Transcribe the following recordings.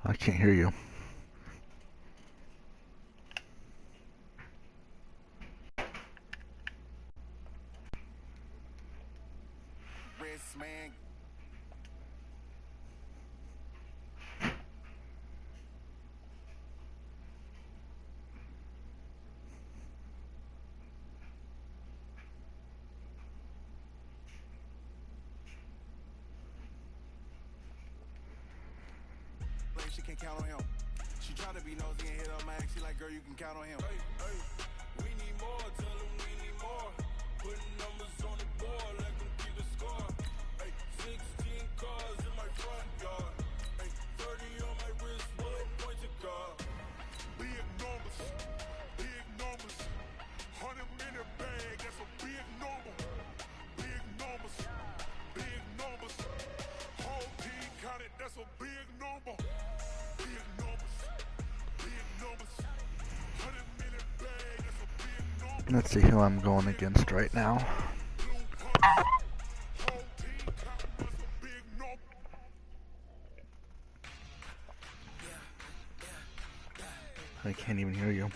I can't hear you. She can count on him. She try to be nosy and hit her max. She like, girl, you can count on him. Hey, hey, we need more. Tell them we need more. Putting numbers on the board, let them keep the score. Hey, 16 cars in my front yard. Hey, 30 on my wrist, bullet pointed car. Big numbers, 100-minute bag, that's a big number. Big numbers, whole team counted, that's a big number. Let's see who I'm going against right now. I can't even hear you.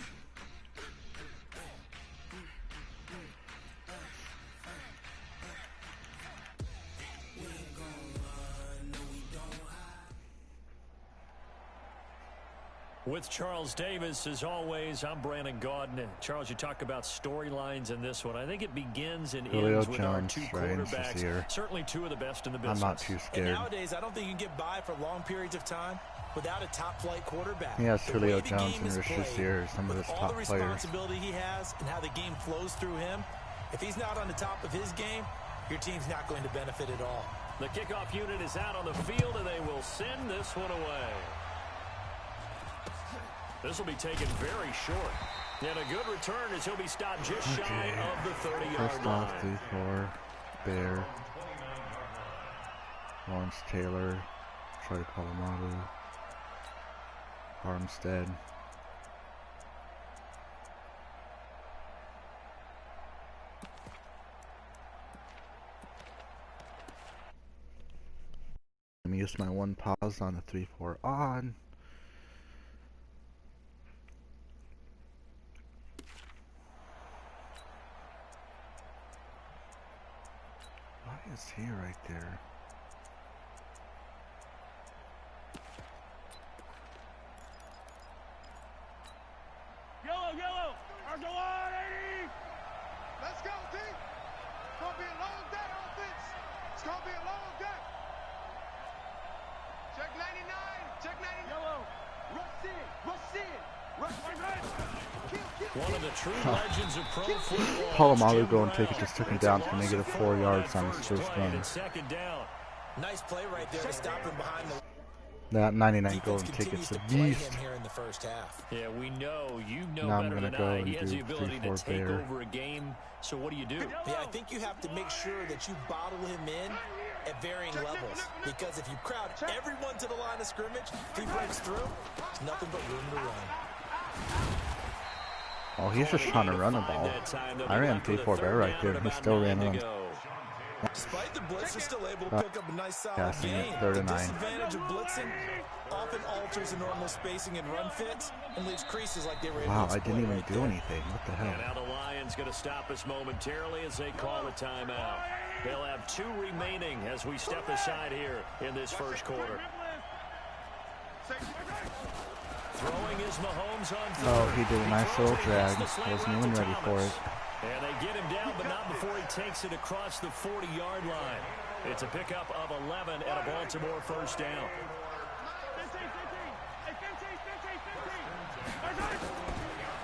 With Charles Davis, as always, I'm Brandon Gaudin. Charles, you talk about storylines in this one. I think it begins and ends with our two quarterbacks. Certainly two of the best in the business. I'm not too scared. And nowadays, I don't think you can get by for long periods of time without a top-flight quarterback. Yeah, Julio Jones and Rich Shazier are some of his top all the players. responsibility he has and how the game flows through him, if he's not on the top of his game, your team's not going to benefit at all. The kickoff unit is out on the field, and they will send this one away. This will be taken very short. And a good return as he'll be stopped just shy of the 30-yard line. First off, 3-4, Bear, Lawrence Taylor, Troy Polamalu, Armstead. Let me use my one pause on the 3-4 on. Why is he right there? Yellow! Argolon 80! Let's go, team! It's gonna be a long day, offense! It's gonna be a long day! Check 99! Check 99! Yellow! Rush in! One of the true legends of pro football. Polamalu going take it, just took him down for -4 yards on his first run. Second down. Nice play right there to stop him behind the... That 99 golden ticket's a beast. Here in the first half. Yeah, we know. You know now better I'm than gonna go I. and He has do the ability to 3-4 take Bear. over a game. So what do? Yeah, I think you have to make sure that you bottle him in at varying levels. Because if you crowd everyone to the line of scrimmage, if he breaks through, there's nothing but room to run. Oh, he's just trying to run the ball. I ran 3-4 Bear right there, and he still ran on. Despite the blitz, they're still able to pick up a nice solid gain. Third The and 9. disadvantage of blitzing often alters the normal spacing and run fits and leaves creases like they were able to Wow, I exploit didn't even right do there. anything. What the hell? And now the Lions going to stop us momentarily as they call a timeout. They'll have 2 remaining as we step aside here in this first quarter. Throwing is Mahomes on third. Oh, he did a nice little drag. Wasn't even ready for it. And they get him down, but not before he takes it across the 40-yard line. It's a pickup of 11 and a Baltimore first down.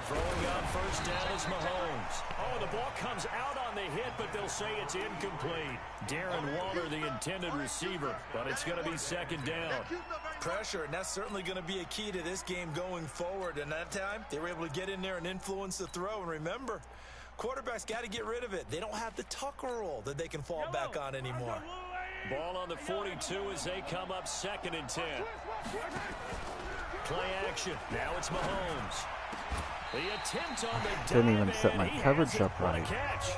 Throwing on first down is Mahomes. Oh, the ball comes out on the hit, but they'll say it's incomplete. Darren Waller, the intended receiver, but it's going to be second down. Pressure, and that's certainly going to be a key to this game going forward. And that time, they were able to get in there and influence the throw. And remember, quarterbacks got to get rid of it. They don't have the Tucker rule that they can fall back on anymore. Ball on the 42 as they come up 2nd and 10. Play action. Now it's Mahomes. The attempt on the Didn't even set my coverage up right. Catch.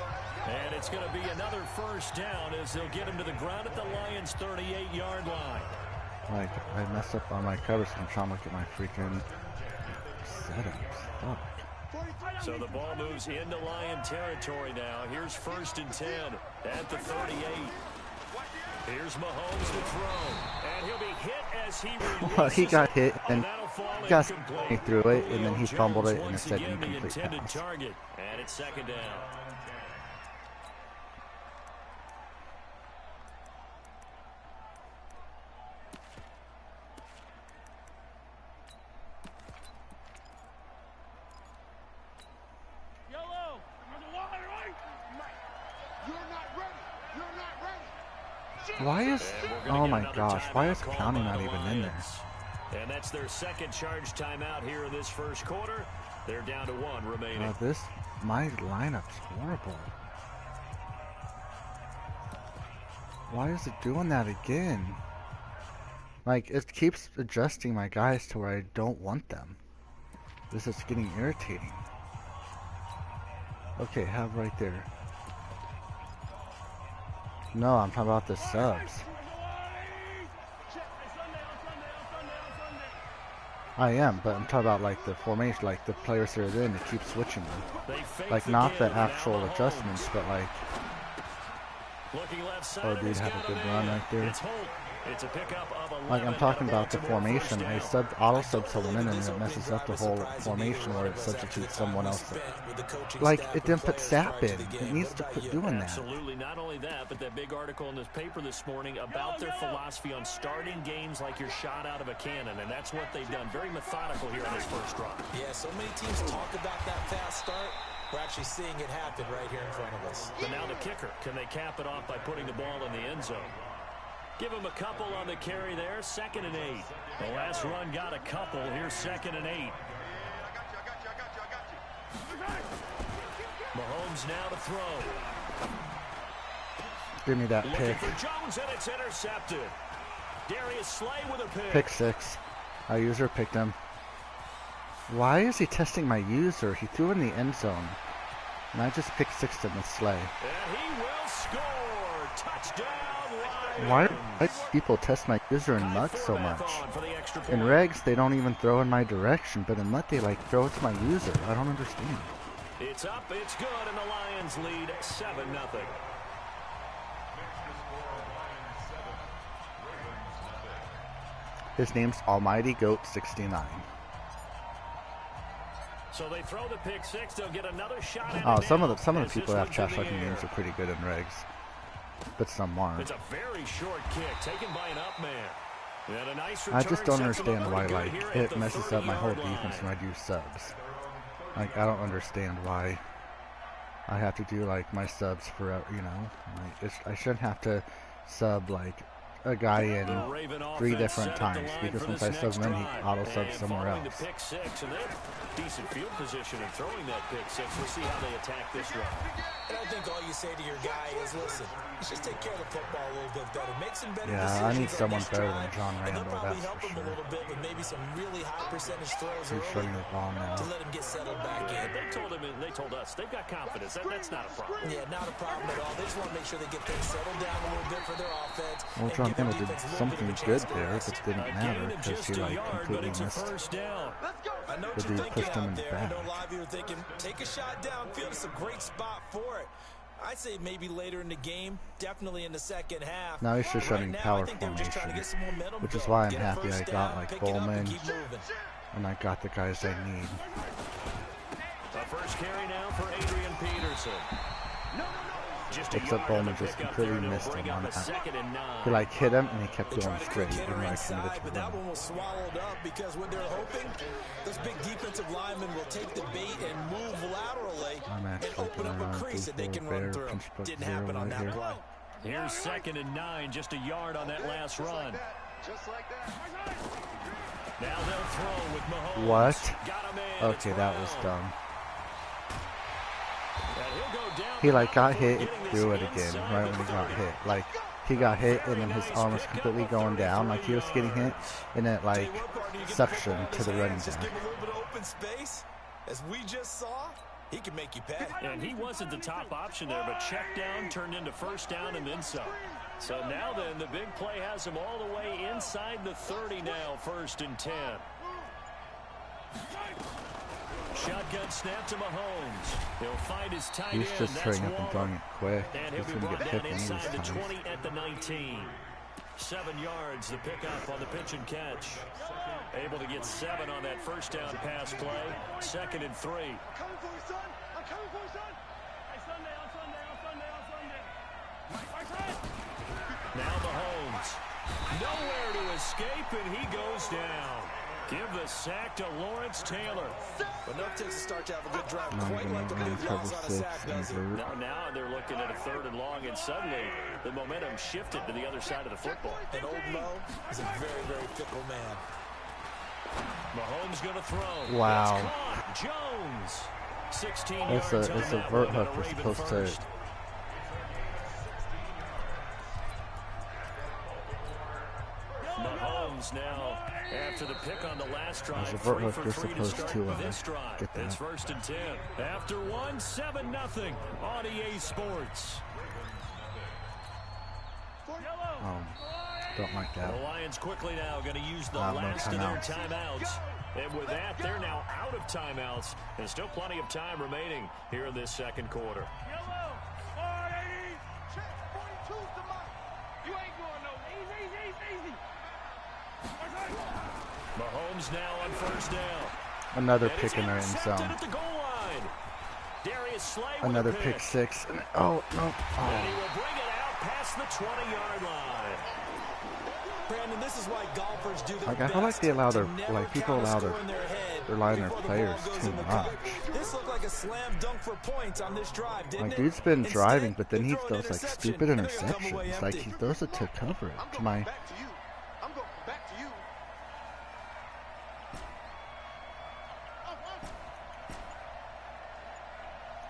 And it's going to be another first down as they'll get him to the ground at the Lions' 38-yard line. Like, I messed up on my covers and I'm trying to look at my freaking setups. Fuck. So the ball moves into Lion territory now. Here's 1st and 10 at the 38. Here's Mahomes to throw. And he'll be hit as he Well, he got hit and that'll fall he got incomplete. through it and then he Jones fumbled it and it once said again the incomplete intended pass. target. And it's 2nd down. Yellow. You're the wide right. You're not ready. You're not ready. Why is, And we're gonna oh get my another gosh, why timeout is called County by not the even in there? Lions. And that's their 2nd charge timeout here in this 1st quarter. They're down to 1 remaining. My lineup's horrible. Why is it doing that again? Like, it keeps adjusting my guys to where I don't want them. This is getting irritating. Okay, have right there. No, I'm talking about the subs. I am, but I'm talking about like the formation, like the players that are in, they keep switching them. They fake Like the not the give, now actual Mahomes. adjustments, but like, Looking left side, oh and dude, he's had got a good him run in. right there. It's Holt. It's a pickup of 11. Like I'm talking about the Baltimore formation. I first down. auto sub someone in and it messes up the whole formation where it substitutes someone else. Like it didn't put Sap in. It needs to quit doing that. Absolutely. Not only that, but that big article in this paper this morning about their philosophy on starting games like you're shot out of a cannon, and that's what they've done. Very methodical here on this first run. Yeah, so many teams talk about that fast start. We're actually seeing it happen right here in front of us. But now the kicker. Can they cap it off by putting the ball in the end zone? Give him a couple on the carry there. 2nd and 8. The last run got a couple. Here's 2nd and 8. Mahomes now to throw. Give me that Looking pick. for Jones, and it's intercepted. Darius Slay with a pick. Pick 6. Our user picked him. Why is he testing my user? He threw in the end zone. And I just picked 6 him with Slay. And he will score. Touchdown, Lions. Why do people test my user in MUT so much? In regs, they don't even throw in my direction, but in MUT, they like throw it to my user. I don't understand. It's up, it's good, and the Lions lead 7-0. His name's Almighty Goat 69. So they throw the pick 6. They'll get another shot. Oh, some of the people that have trash talking games are pretty good in regs, but some aren't. It's a very short kick taken by an up man. And a nice I just don't return sets them understand up why pretty like good here at it the messes up my whole 30-yard defense line. when I do subs. Like I don't understand why I have to do like my subs forever. You know, like I shouldn't have to sub like a guy in The Raven 3 offense different set up the times line because for once this I sub next him in, he drive. auto subs And somewhere following else. the pick 6, and they have decent field position in throwing that pick 6. We'll see how they attack this run. And I think all you say to your guy is, listen, just take care of the football a little bit better. Make some better decisions. Yeah, I need on someone this better drive, than John and Randall, they'll probably that's help for him a sure. little bit with maybe some really high percentage throws He's shutting early the ball now. to let him get settled back in. They told us they've got confidence. That's not a problem. Yeah, not a problem at all. They just want to make sure they get things settled down a little bit for their offense. Well, and John give their Randall did defense a little bit something of a good chance to there, rest. but didn't A matter gain of because just he a like yard, but completely it's a missed. first down. I know what The you're dude thinking pushed him in out the there. I know a back. lot of you are thinking, take a shot downfield. It's a great spot for it. I'd say maybe later in the game, definitely in the second half. Now he's just Right running now, I power think they were just trying to formation, get some momentum which is going, why I'm get a happy I first got down, like pick it up and Bowman, keep moving. and I got the guys I need. The first carry now for Adrian Peterson. Just a Except yard Bowman of a just pickup completely there to missed bring him up on a that. 2nd and 9. He like hit him and he kept They going tried a straight, quick hitter even though I inside, committed to but that run. one was swallowed up because what they're hoping, those big defensive linemen will take the bait and move laterally I'm and actually open gonna up a run crease that they 3-4 can bear, run through. pinch book Didn't 0 happen on right that here. play. Here's 2nd and 9, just a yard on that last run. Just like that. Now they'll throw with Mahomes. What? Got him in. Okay, that was Brown. dumb. And he'll go down He like the got line hit and before getting threw this it again inside right the when he got 30. hit. Like he got hit and then his arm was completely going down, like he was getting hit, and it Tell you like what, partner, you get the suction football in to his the running hands, just back. give him a little bit of open space, as we just saw. He can make you pay. And he wasn't the top option there, but check down turned into first down and then some. So now then, the big play has him all the way inside the 30 now, 1st and 10. Shotgun snap to Mahomes. He'll find his tight end. He's just That's turning up and throwing Waller. it quick. And he'll He's be going to brought get down hit one of inside the these times. 20 at the 19. 7 yards, the pickup on the pitch and catch. Able to get 7 on that first down pass play. 2nd and 3. I'm coming for you, son. I'm coming for you, son. Hey, Sunday, on Sunday. Now Mahomes. Nowhere to escape, and he goes down. Give the sack to Lawrence Taylor. But enough takes to start to have a good drive. Now Quite we're like the going big to loss cover on a 6 sack, does it? invert. Now they're looking at a 3rd and long, and suddenly the momentum shifted to the other side of the football. And old Mo is a very, very fickle man. Mahomes going to throw. Wow. It's caught. Jones. 16 It's yards a on that vert one, hook. and a We're Raven supposed to. first. Mahomes now, after the pick on the last drive, As a vert 3 hook, for you're 3 to supposed start to, this drive. get that. It's 1st and 10. After 1, 7-0 on EA Sports. Don't like that. The Lions quickly now going to use the No last of their timeouts. timeouts. And with that, they're now out of timeouts. There's still plenty of time remaining here in this 2nd quarter. Yellow. 480. Check. 42's the mark. You ain't going no easy. Mahomes now on 1st down. Another And pick it's in their end intercepted zone. at the goal line. Darius Slay with Another a pick 6. Oh, no. And he Oh. will bring it out past the 20-yard line. Brandon, this is why golfers do their Like, I best feel like they allow to their, never like, people count a allow score their, in their head rely on their before the players ball goes too in the much. cup. This looked like a slam dunk for points on this drive, didn't Like, it? dude's been Instead, driving, but then they he throw an throws, like, interception, stupid and they're gonna come away interceptions. Like, empty. he throws it to coverage. I'm To going my, back to you. I'm going back to you.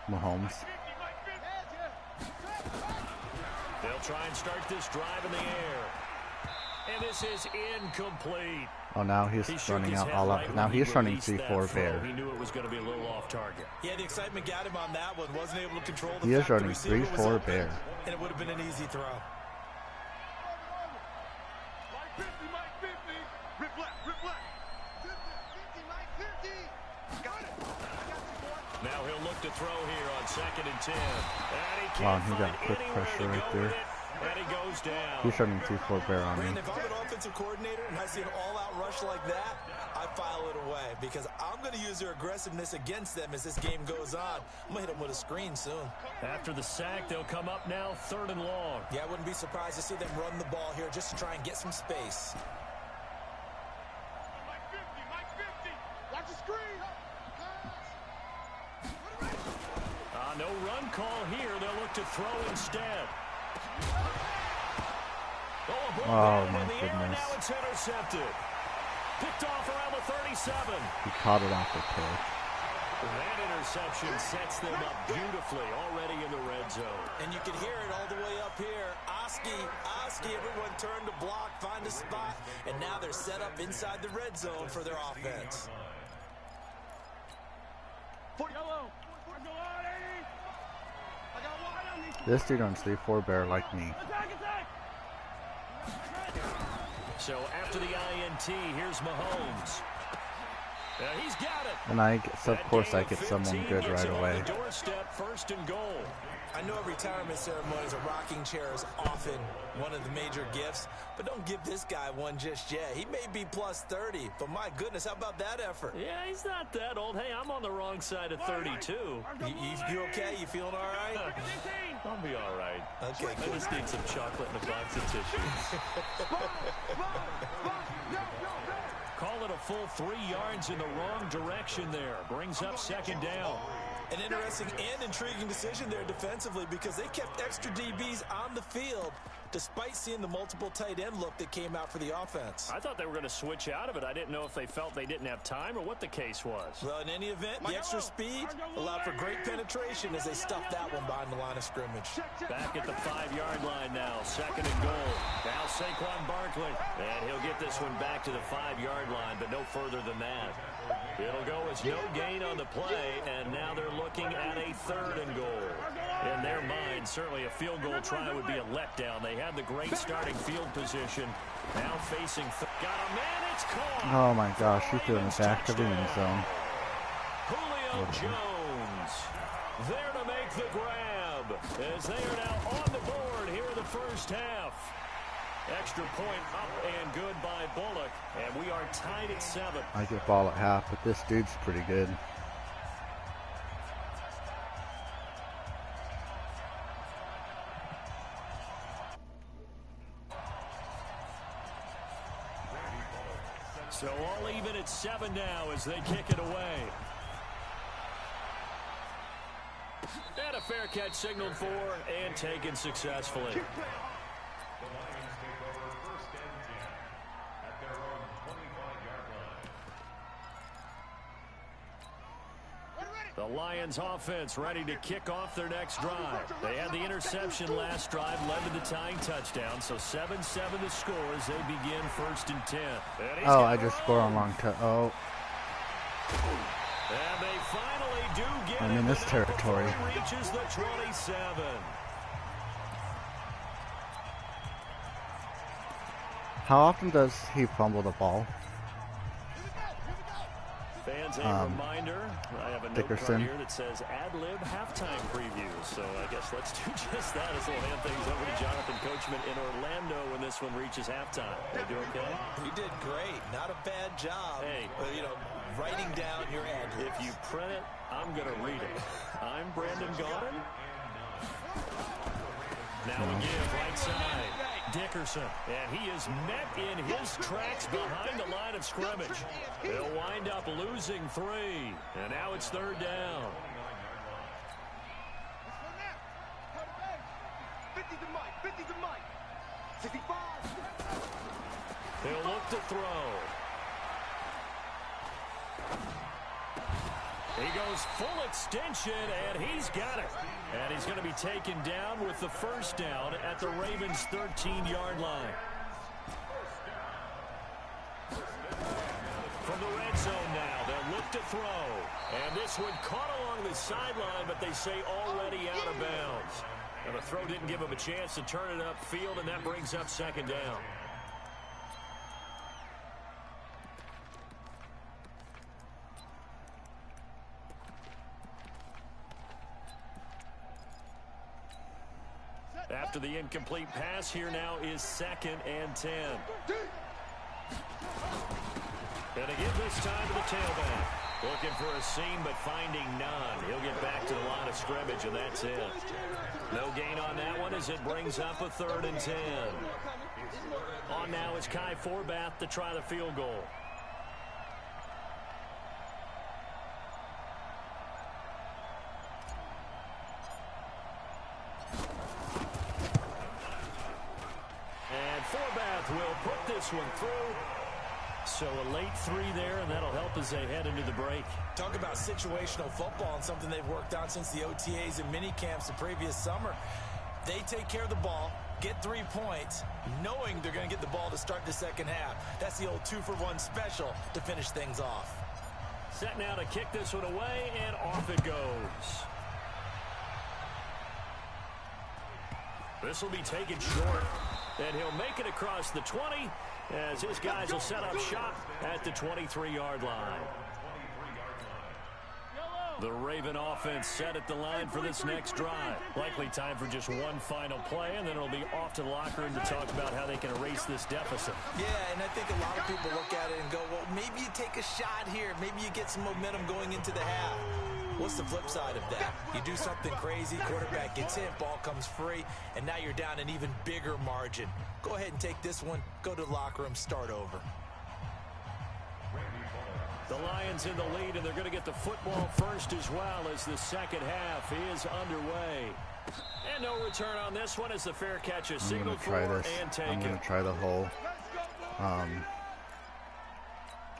Mahomes. They'll try and start this drive in the air. And this is incomplete. Oh, now he's He shook running his out head all right up. Now when he he's running released that 3-4 throw. bear. He knew it was going to be a little off target. Yeah, the excitement got him on that one. Wasn't able to control the He is fact the running receiver was 3-4 open, bear. and it would have been an easy throw. Mike 50, Mike 50. Rip left, rip left. 50, Mike 50. Got it. I got you, boy. Now he'll look to throw here on 2nd and 10. And he Wow, can't he got find quick anywhere pressure to right go there. with it, and he goes down. He's running 3-4 bear on me. Brandon, if I'm an offensive coordinator and I see an all-out rush like that, I file it away because I'm going to use their aggressiveness against them as this game goes on. I'm going to hit them with a screen soon. After the sack, they'll come up now 3rd and long. Yeah, I wouldn't be surprised to see them run the ball here just to try and get some space. Mike 50, Mike 50. Watch the screen. No run call here. They'll look to throw instead. Oh, Oh, in my the air, and goodness. now it's intercepted. Picked off around the 37. He caught it off the pick. That interception sets them up beautifully already in the red zone. And you can hear it all the way up here. Oski, everyone turned to block, find a spot, and now they're set up inside the red zone for their offense. Yellow. I got wide on these. This dude runs 3-4 bear like me. Attack, attack. So after the INT, here's Mahomes. He's got it. And of course I That get gain of someone 15 good gets right him on away. the doorstep, 1st and goal. I know retirement ceremonies, a rocking chair is often one of the major gifts, but don't give this guy one just yet. He may be plus 30, but my goodness, how about that effort? Yeah, he's not that old. Hey, I'm on the wrong side of 32. You okay? You feeling all right? I'll be all right. Okay, I just need some chocolate and a box of tissues. Call it a full 3 yards in the wrong direction there. Brings up 2nd down. An interesting and intriguing decision there defensively because they kept extra DBs on the field despite seeing the multiple tight end look that came out for the offense. I thought they were going to switch out of it. I didn't know if they felt they didn't have time or what the case was. Well, in any event, the extra speed allowed for great penetration as they stuffed that one behind the line of scrimmage. Back at the 5-yard line now. 2nd and goal. Now Saquon Barkley. And he'll get this one back to the 5-yard line, but no further than that. It'll go as no gain on the play, and now they're looking at a 3rd and goal. In their mind, certainly a field goal try would be a letdown. They had the great starting field position. Now facing... Got a man, it's caught! Oh my gosh, he threw in the back of the end zone. Julio Jones there to make the grab as they are now on the board here in the first half. Extra point up and good by Bullock, and we are tied at 7. I get ball at half, but this dude's pretty good. So all even at 7 now as they kick it away. And a fair catch signaled for and taken successfully. The Lions offense ready to kick off their next drive. They had the interception last drive, led to the tying touchdown. So 7-7 the score as they begin 1st and 10. Oh, I just scored on long touch. Oh. And they finally do get I'm in this territory. Reaches the 27. How often does he fumble the ball? Fans, a reminder, I have a note Dickerson. card here that says ad-lib halftime preview. So I guess let's do just that as we'll hand things over to Jonathan Coachman in Orlando when this one reaches halftime. Are you doing okay? You did great. Not a bad job. Hey. Writing down your ad-libs. If you print it, I'm going to read it. I'm Brandon Gaudin. Now we give right side. Dickerson, and he is met in his tracks behind the line of scrimmage. They'll wind up losing 3, and now it's 3rd down. 50 to Mike, 50 to Mike. 65. He'll look to throw. He goes full extension, and he's got it. And he's going to be taken down with the 1st down at the Ravens' 13-yard line. From the red zone now, they'll look to throw. And this one caught along the sideline, but they say already out of bounds. And the throw didn't give him a chance to turn it upfield, and that brings up 2nd down. After the incomplete pass, here now is 2nd and 10. And again this time to the tailback. Looking for a seam, but finding none. He'll get back to the line of scrimmage, and that's it. No gain on that one as it brings up a 3rd and 10. On now is Kai Forbath to try the field goal. Forbath will put this one through. So a late 3 there, and that'll help as they head into the break. Talk about situational football and something they've worked on since the OTAs and mini camps the previous summer. They take care of the ball, get 3 points, knowing they're going to get the ball to start the 2nd half. That's the old 2-for-1 special to finish things off. Set now to kick this one away, and off it goes. This will be taken short. And he'll make it across the 20 as his guys will set up shop at the 23-yard line. The Raven offense set at the line for this next drive. Likely time for just one final play, and then it'll be off to the locker room to talk about how they can erase this deficit. Yeah, and I think a lot of people look at it and go, well, maybe you take a shot here. Maybe you get some momentum going into the half. What's the flip side of that? You do something crazy, quarterback gets hit, ball comes free, and now you're down an even bigger margin. Go ahead and take this one, go to the locker room, start over. The Lions in the lead, and they're going to get the football first as well as the 2nd half is underway. And no return on this one as the fair catch is signaled for and taken. I'm going to try the whole...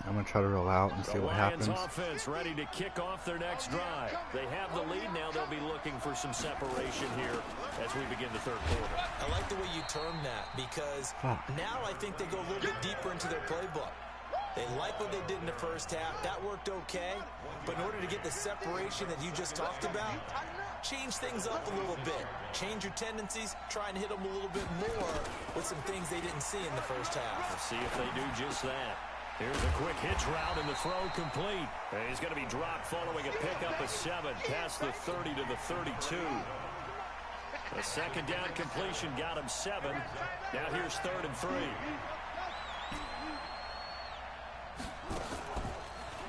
I'm going to try to roll out and see what happens. The Lions offense ready to kick off their next drive. They have the lead now. They'll be looking for some separation here as we begin the 3rd quarter. I like the way you term that, because now I think they go a little bit deeper into their playbook. They like what they did in the first half. That worked okay. But in order to get the separation that you just talked about, change things up a little bit. Change your tendencies. Try and hit them a little bit more with some things they didn't see in the first half. Let's see if they do just that. Here's a quick hitch route, and the throw complete. And he's going to be dropped following a pickup of 7 past the 30 to the 32. A second down completion got him 7. Now here's 3rd and 3.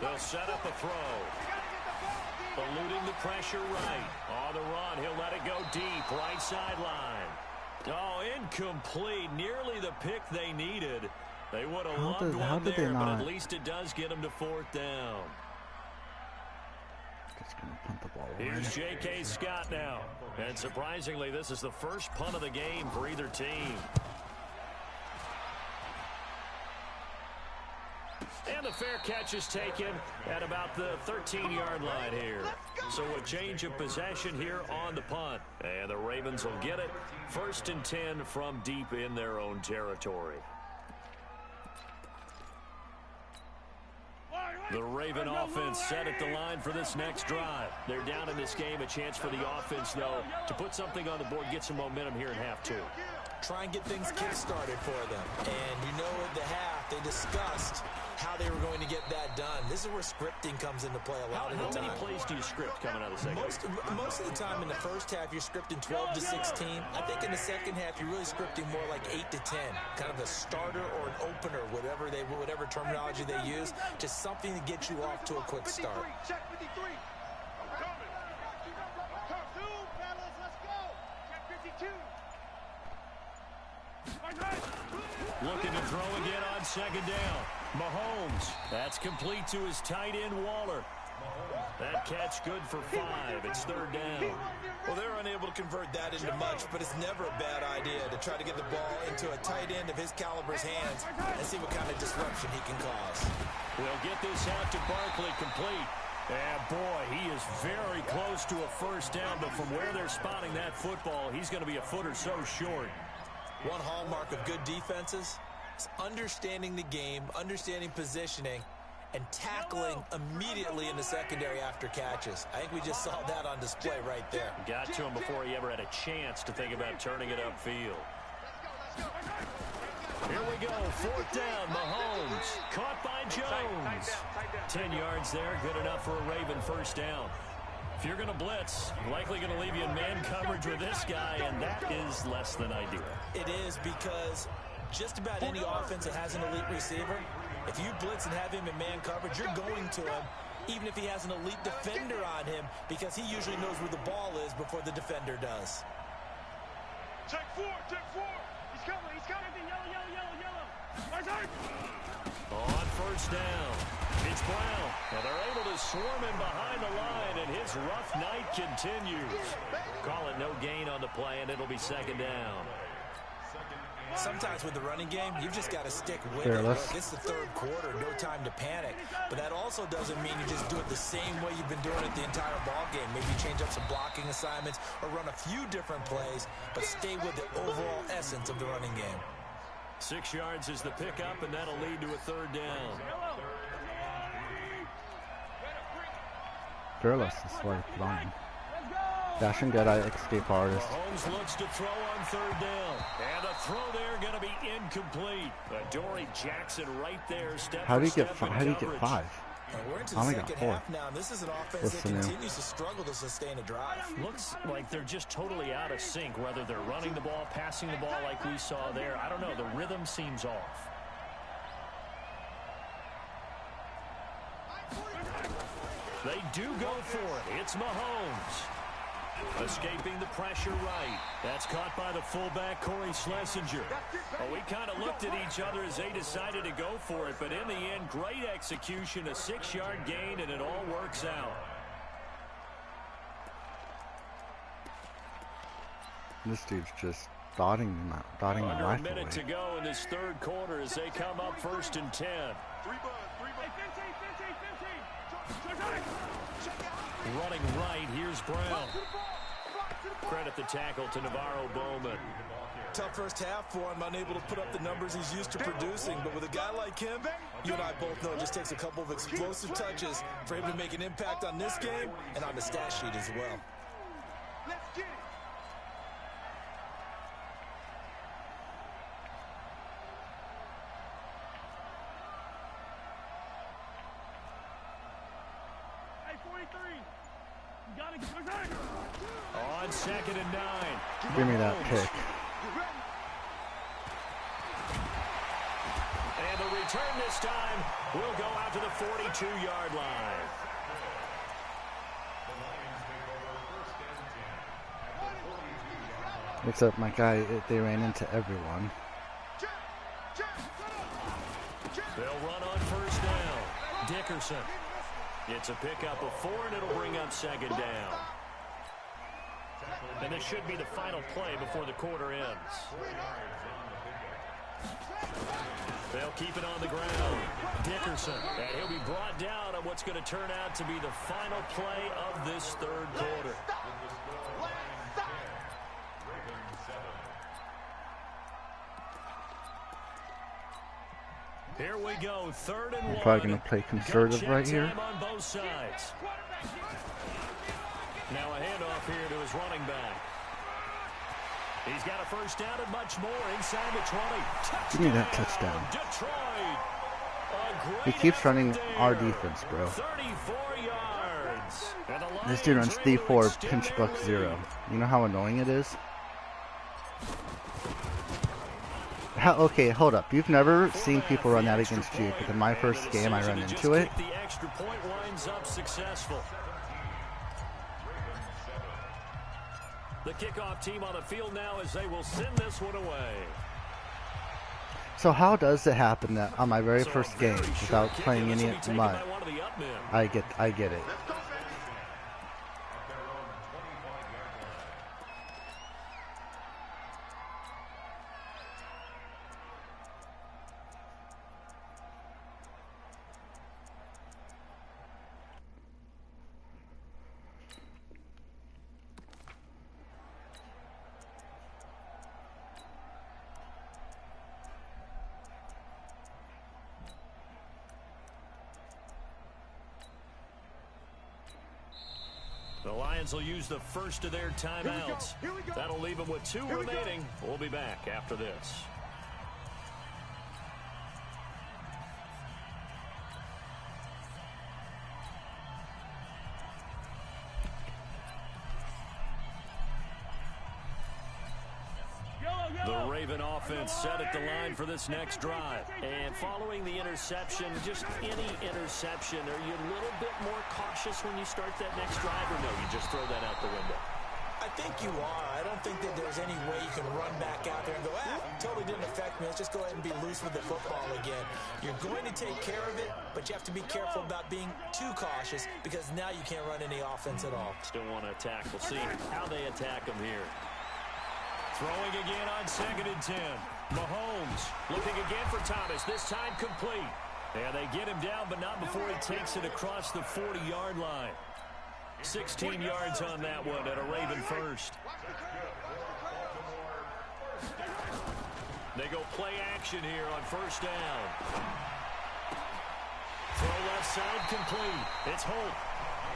They'll set up a throw. Eluding the pressure right. On the run, he'll let it go deep. Right sideline. Oh, incomplete. Nearly the pick they needed. They would have loved one there, but at least it does get them to 4th down. Just gonna punt the ball away. Here's J.K. Scott now. And surprisingly, this is the first punt of the game for either team. And the fair catch is taken at about the 13-yard line here. So a change of possession here on the punt. And the Ravens will get it. 1st and 10 from deep in their own territory. The Raven offense set at the line for this next drive. They're down in this game. A chance for the offense, though, to put something on the board, get some momentum here in half 2. Try and get things kick-started for them. And you know at the half, they discussed how they were going to get that done. This is where scripting comes into play a lot of the time. How many plays do you script coming out of the second half? Most of the time in the first half, you're scripting 12 to 16. I think in the second half, you're really scripting more like 8 to 10. Kind of a starter or an opener, whatever terminology they use. Just something to get you off to a quick start. Check 53. I'm coming. Come through, fellas. Let's go. Check 52. Looking to throw again on 2nd down. Mahomes. That's complete to his tight end, Waller. That catch good for 5. It's 3rd down. Well, they're unable to convert that into much, but it's never a bad idea to try to get the ball into a tight end of his caliber's hands and see what kind of disruption he can cause. We'll get this out to Barkley complete. And boy, he is very close to a 1st down, but from where they're spotting that football, he's going to be a foot or so short. One hallmark of good defenses is understanding the game, understanding positioning, and tackling immediately in the secondary after catches. I think we just saw that on display right there. Got to him before he ever had a chance to think about turning it upfield. Here we go, 4th down, Mahomes. Caught by Jones. 10 yards there, good enough for a Raven 1st down. If you're going to blitz, likely going to leave you in man coverage with this guy, and that is less than ideal. It is, because just about any offense that has an elite receiver, if you blitz and have him in man coverage, you're going to him, even if he has an elite defender on him, because he usually knows where the ball is before the defender does. Check 4. He's coming. Yellow. On 1st down, it's Brown. And they're able to swarm him behind the line, and his rough night continues. Call it no gain on the play, and it'll be 2nd down. Sometimes with the running game, you've just got to stick with it. Look, it's the 3rd quarter, no time to panic. But that also doesn't mean you just do it the same way you've been doing it the entire ball game. Maybe change up some blocking assignments or run a few different plays, but stay with the overall essence of the running game. 6 yards is the pickup, and that'll lead to a 3rd down. Fearless is like running. Dash and get escape artist. Mahomes looks to throw on 3rd down. And the throw there going to be incomplete. Dory Jackson right there. How do you get 5? And we're into the second half now. This is an offense that continues to struggle to sustain a drive. Looks like they're just totally out of sync, whether they're running the ball, passing the ball like we saw there. I don't know. The rhythm seems off. They do go for it. It's Mahomes. Escaping the pressure right. That's caught by the fullback, Corey Schlesinger. Well, we kind of looked at each other as they decided to go for it, but in the end, great execution, a 6-yard gain, and it all works out. This dude's just dotting them Under the a life minute away. to go in this 3rd quarter as they come up 1st and 10. Running right, here's Brown. Credit the tackle to Navarro Bowman. Tough first half for him, unable to put up the numbers he's used to producing. But with a guy like him, you and I both know it just takes a couple of explosive touches for him to make an impact on this game and on the stat sheet as well. Let's get it. Hey, 43. You gotta get it. On 2nd and 9. Give me that pick. You ready? And the return this time will go out to the 42-yard line. Except my guy, they ran into everyone. They'll run on 1st down. Dickerson. It's a pickup of 4, and it'll bring up 2nd down. And this should be the final play before the quarter ends. They'll keep it on the ground. Dickerson. And he'll be brought down on what's going to turn out to be the final play of this 3rd quarter. Here we go, 3rd and 1. I'm probably going to play conservative right here. On both sides. Now a handoff here to his running back. He's got a 1st down and much more inside the 20. Touchdown, Give me that touchdown. Detroit. He keeps running our defense, bro. 34 yards. And the This dude runs Lions really D4 extend pinch buck their 0. lead. You know how annoying it is? Okay, hold up. You've never seen people run that against you, but in my first game I run into it. The extra point winds up successful. The kickoff team on the field now as they will send this one away. So how does it happen that on my very first game, without playing any mud, I get it. The Lions will use the first of their timeouts. Here we go. That'll leave them with 2 remaining. We'll be back after this. The Raven offense set at the line for this next drive. And following the interception, just any interception, are you a little bit more cautious when you start that next drive, or no, you just throw that out the window? I think you are. I don't think that there's any way you can run back out there and go, totally didn't affect me. Let's just go ahead and be loose with the football again. You're going to take care of it, but you have to be careful about being too cautious because now you can't run any offense at all. Still want to attack. We'll see how they attack them here. Throwing again on 2nd and 10. Mahomes looking again for Thomas. This time complete. And they get him down, but not before he takes it across the 40-yard line. 16 yards on that one at a Raven first. They go play action here on 1st down. Throw left side complete. It's Holt.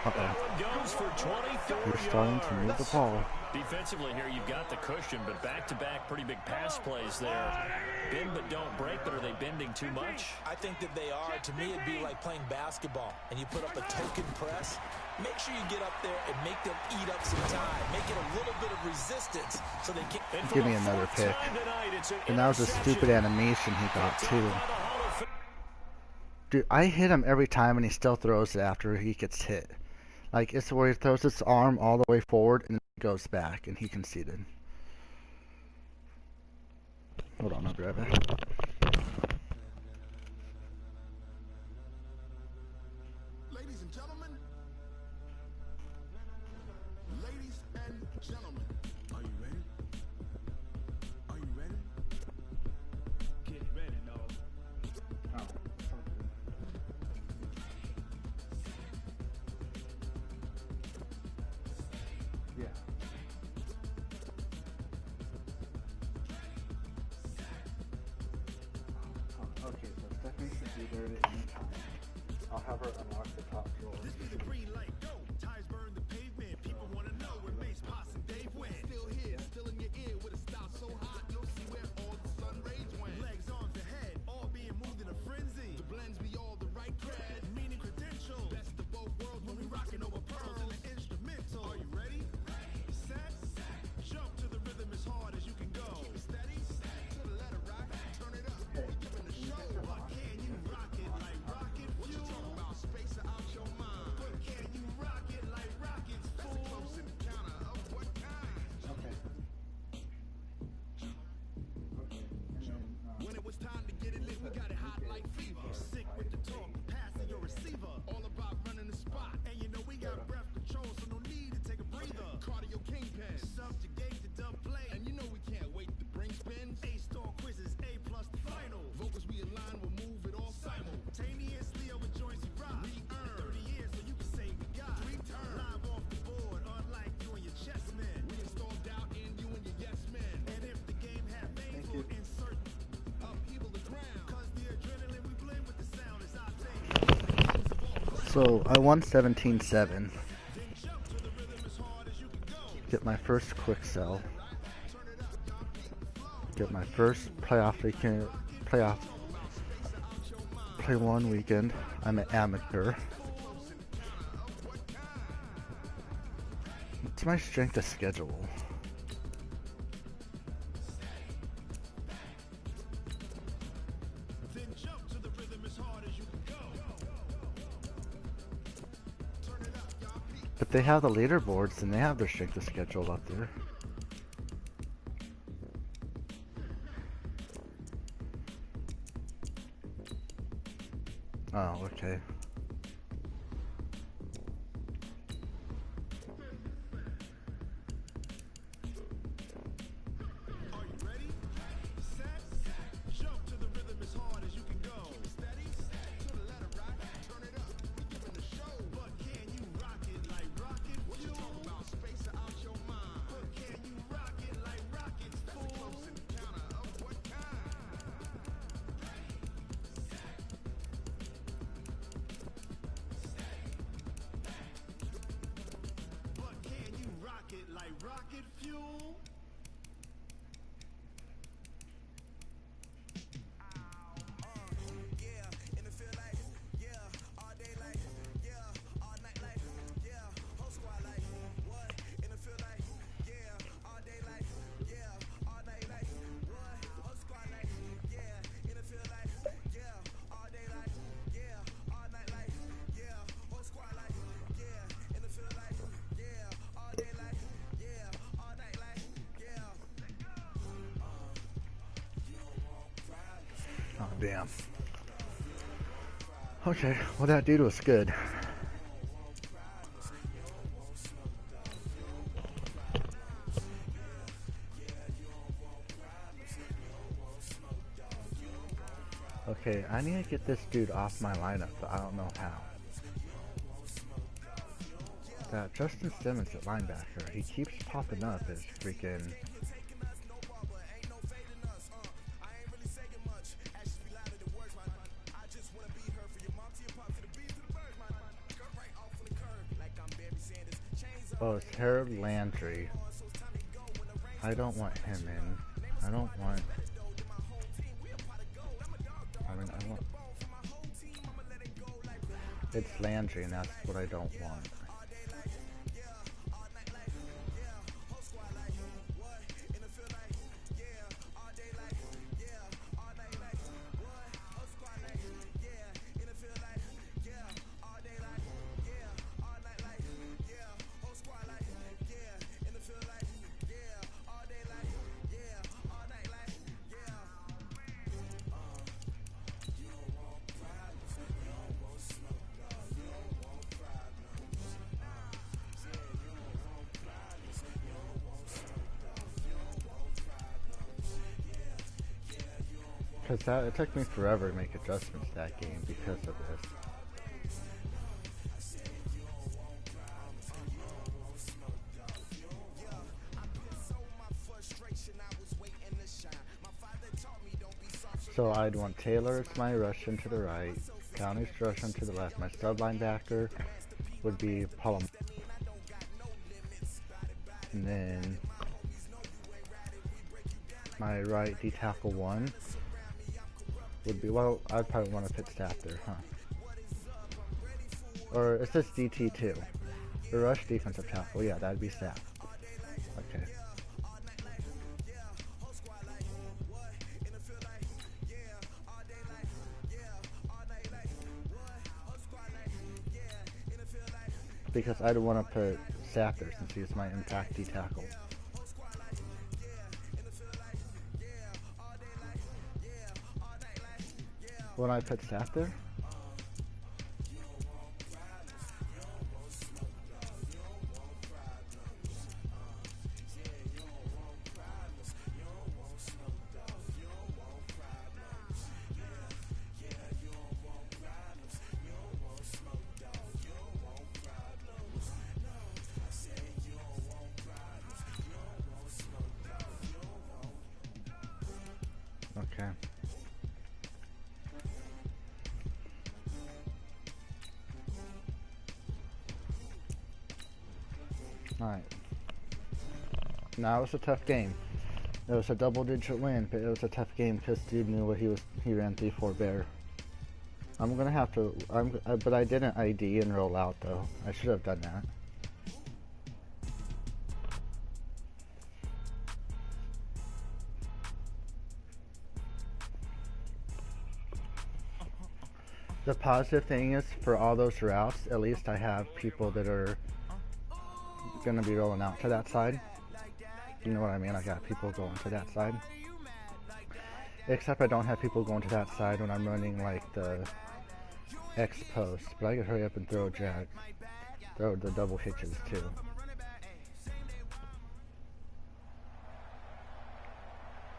That one goes for 24 You're starting to move the ball. Defensively here, you've got the cushion, but back-to-back pretty big pass plays there. Bend but don't break, but are they bending too much? I think that they are. To me, it'd be like playing basketball, and you put up a token press. Make sure you get up there and make them eat up some time. Make it a little bit of resistance so they can... Give me another pick. And that was a stupid animation he got, too. Dude, I hit him every time, and he still throws it after he gets hit. Like, it's where he throws his arm all the way forward, and it goes back, and he conceded. Hold on, I'll grab it. Ladies and gentlemen. Ladies and gentlemen. Are you ready? Are you ready? Get ready, dog. Yeah. be there at any time. I'll have her unlock the top drawer. This be the green light, go. Tires burn the pavement. People want to know where Mace, Posse, and Dave went. Still here, still in your ear with a style so hot, you'll see where all the sun rays went. Legs, arms, and head, all being moved in a frenzy. The blends be all the right cred, meaning credentials. Best of both worlds when we rocking over pearls and the instrumental. Are you ready? Set, jump to the rhythm as hard as you can go. Keep it steady, to the letter rock, turn it up. We're giving the show. But can you rock it like rocket fuel? What you talking about? Space out your mind. But can you rock it like rockets, fool? That's a close encounter of what kind? Okay. When it was time to get it lit, we got it hot like fever. Sick with the talk, passing your receiver. All about running the spot. And you know we got breath control, so no need to take a breather. Cardio kingpin, subjugate the dub play. And you know we can't wait to bring spins. A-star quizzes, A plus the final. Vocals we align, we'll move it all simultaneously over joints we rock. We earn 30 years, so you can say we got 3 turns. Live off the board, unlike you and your chess men. We installed doubt in you and your yes men. And if the game had veins, we'll insert upheaval the ground. Cause the adrenaline we blend with the sound is our thing. So I won 17-7. Then jump to the rhythm as hard as you can go. Get my first quick sell. Get my first playoff weekend. Play one weekend. I'm an amateur. What's my strength of schedule? Then jump to the rhythm as hard as you can go. Turn it up, y'all. But they have the leaderboards and they have their strength of schedule up there. Oh, okay. Are you ready? Set, jump to the rhythm as hard as you can go. Keep it steady, to the letter rock, turn it up. We giving the show. But can you rock it like rocket fuel? What you talking about? Space out your mind. But can you rock it like rockets, fool? That's a close encounter of what kind? But can you rock it like rocket fuel? Yeah, in the field like, yeah, all day like, yeah, all night like, yeah, whole squad like, what? In the field like, yeah, all day like, yeah, all night like, what? Whole squad like, yeah, in the field like, yeah, all day like, yeah, all night like, yeah, whole squad like, yeah, in the field like, yeah, all day like, yeah, all night like, yeah. Oh, damn. Okay, well that dude was good. Okay, I need to get this dude off my lineup, but I don't know how. That Justin Simmons at linebacker, he keeps popping up as freaking... Oh, it's Harold Landry. I don't want him in. I don't want... I mean, I want... It's Landry, and that's what I don't want. Because it took me forever to make adjustments that game because of this. So I'd want Taylor as my Russian to the right, County's Russian to the left. My sub linebacker would be Palom. And then my right D tackle 1 would be, well, I'd probably want to put Staff there, huh? Or it says DT2. The rush defensive tackle, yeah, that'd be Staff. Okay. Because I'd want to put Staff there since he's my impact D tackle. When I put Staff there? Okay. Alright. Now it was a tough game. It was a double-digit win, but it was a tough game because dude knew what he ran 3-4 bear. I'm gonna have to. But I didn't ID and roll out though. I should have done that. The positive thing is, for all those routes, at least I have people that are gonna be rolling out to that side. You know what I mean? I got people going to that side. Except I don't have people going to that side when I'm running like the X post. But I can hurry up and throw the double hitches too.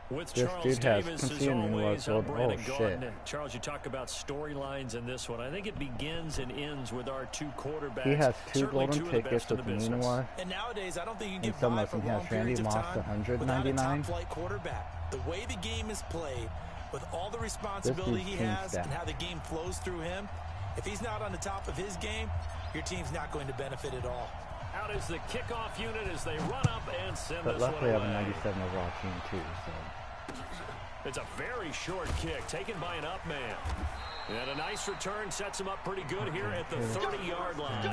With This Charles dude has Davis, as continuing always, work. I'm Oh Brandon shit. Gaudin. Charles, you talk about storylines in this one. I think it begins and ends with our two quarterbacks. He has two Certainly golden two of the tickets best in with the business. Minowa. And nowadays, I don't think you can And get some by of for them has long Randy periods of Moss, time 199. without a top-flight quarterback. The way the game is played, with all the responsibility dude's he team has staff. and how the game flows through him, if he's not on the top of his game, your team's not going to benefit at all. Out is the kickoff unit as they run up and send But this one luckily I have a away. 97 overall team too, so. It's a very short kick taken by an up man. And a nice return sets him up pretty good here at the 30-yard line.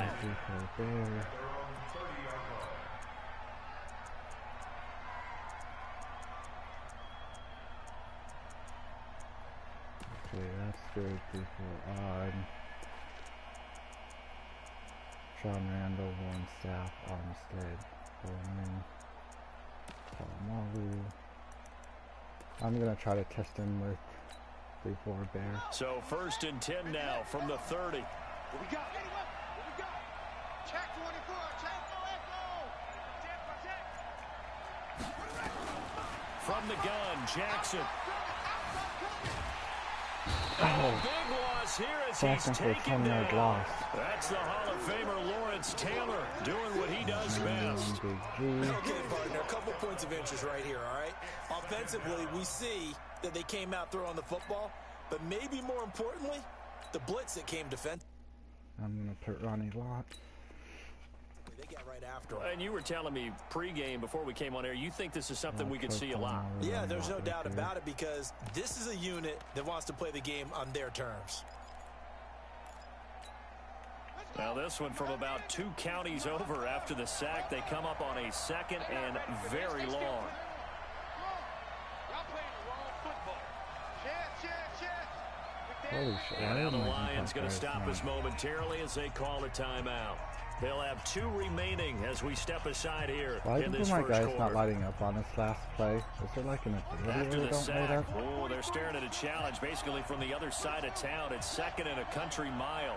Okay, that's good. People odd. John Randall, Warren Staff, Armstead, Bowman, Palamalu. I'm gonna try to test him with 3-4 bear. So 1st and 10 now from the 30. What we got? What we got? Check 24. Check. From the gun, Jackson. Oh, Big loss here as Jackson he's for a taken 10-yard down. loss. That's the Hall of Famer Lawrence Taylor doing what he does best. Big G. Okay, partner, a couple points of interest right here, all right? Offensively, we see that they came out throwing the football, but maybe more importantly, the blitz that came defense. I'm gonna put Ronnie Lott. They got right after him. And you were telling me pregame before we came on air, you think this is something we could see a lot. Yeah, there's no doubt about it because this is a unit that wants to play the game on their terms. Now this one from about 2 counties over after the sack. They come up on a 2nd and very long. Y'all playing the wrong football. Check. Holy shit. And why now the am I Lions going to thinking stop first? us momentarily as they call a timeout. They'll have 2 remaining as we step aside here Why in do this my first guys quarter. not lighting up on this last play? Is there like an ability After where the they don't light sack, up? oh, they're staring at a challenge basically from the other side of town. It's 2nd and a country mile.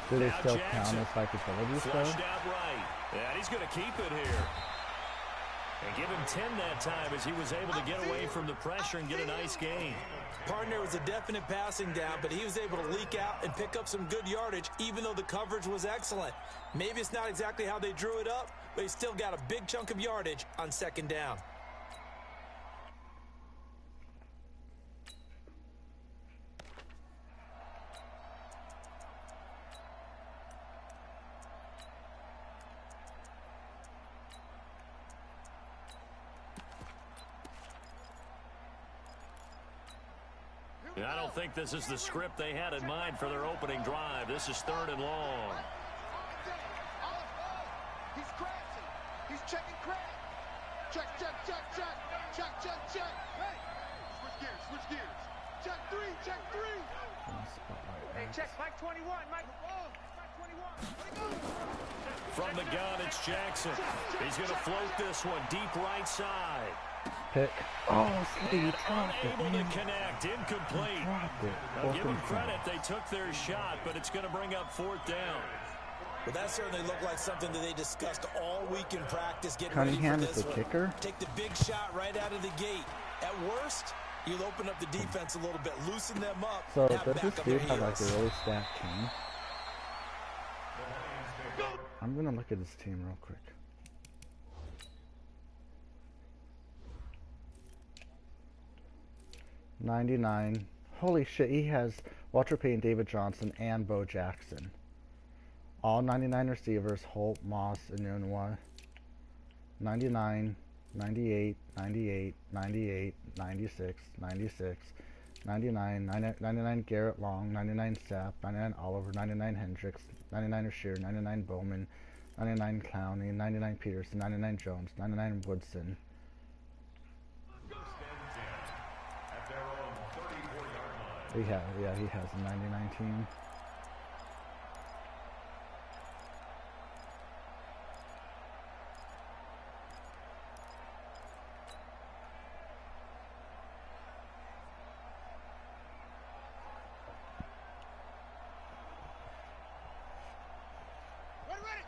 Do they Now still Jackson. count as like abilities though? Flushed out right. And he's going to keep it here. And give him 10 that time as he was able to get away from the pressure and get a nice gain. Partner was a definite passing down, but he was able to leak out and pick up some good yardage, even though the coverage was excellent. Maybe it's not exactly how they drew it up, but he still got a big chunk of yardage on second down. I don't think this is the script they had in mind for their opening drive. This is 3rd and long. He's crashing. He's checking crack. Check, check, check, check. Check, check, check. Hey, switch gears. Check 3, check 3. Hey, check Mike 21, Mike 21. From the gun, it's Jackson. He's going to float this one deep right side. Pick. Oh, he dropped it, Unable to man. connect. Incomplete. Now, give them credit. They took their shot, but it's going to bring up 4th down. Well, that certainly looked like something that they discussed all week in practice, getting Cunningham ready for is this the one. kicker? Take the big shot right out of the gate. At worst, you'll open up the defense a little bit, loosen them up, So have does back this on their dude have like a heels. really stacked team? I'm gonna look at his team real quick. $99. Holy shit, he has Walter Payton, David Johnson, and Bo Jackson. All 99 receivers, Holt, Moss, and Unwa. 99, 98, 98, 98, 96, 96, 99, 99 Garrett Long, 99 Sapp, 99 Oliver, 99 Hendricks, 99 Rasheer, 99 Bowman, 99 Clowney, 99 Peterson, 99 Jones, 99 Woodson. He has a 99 team.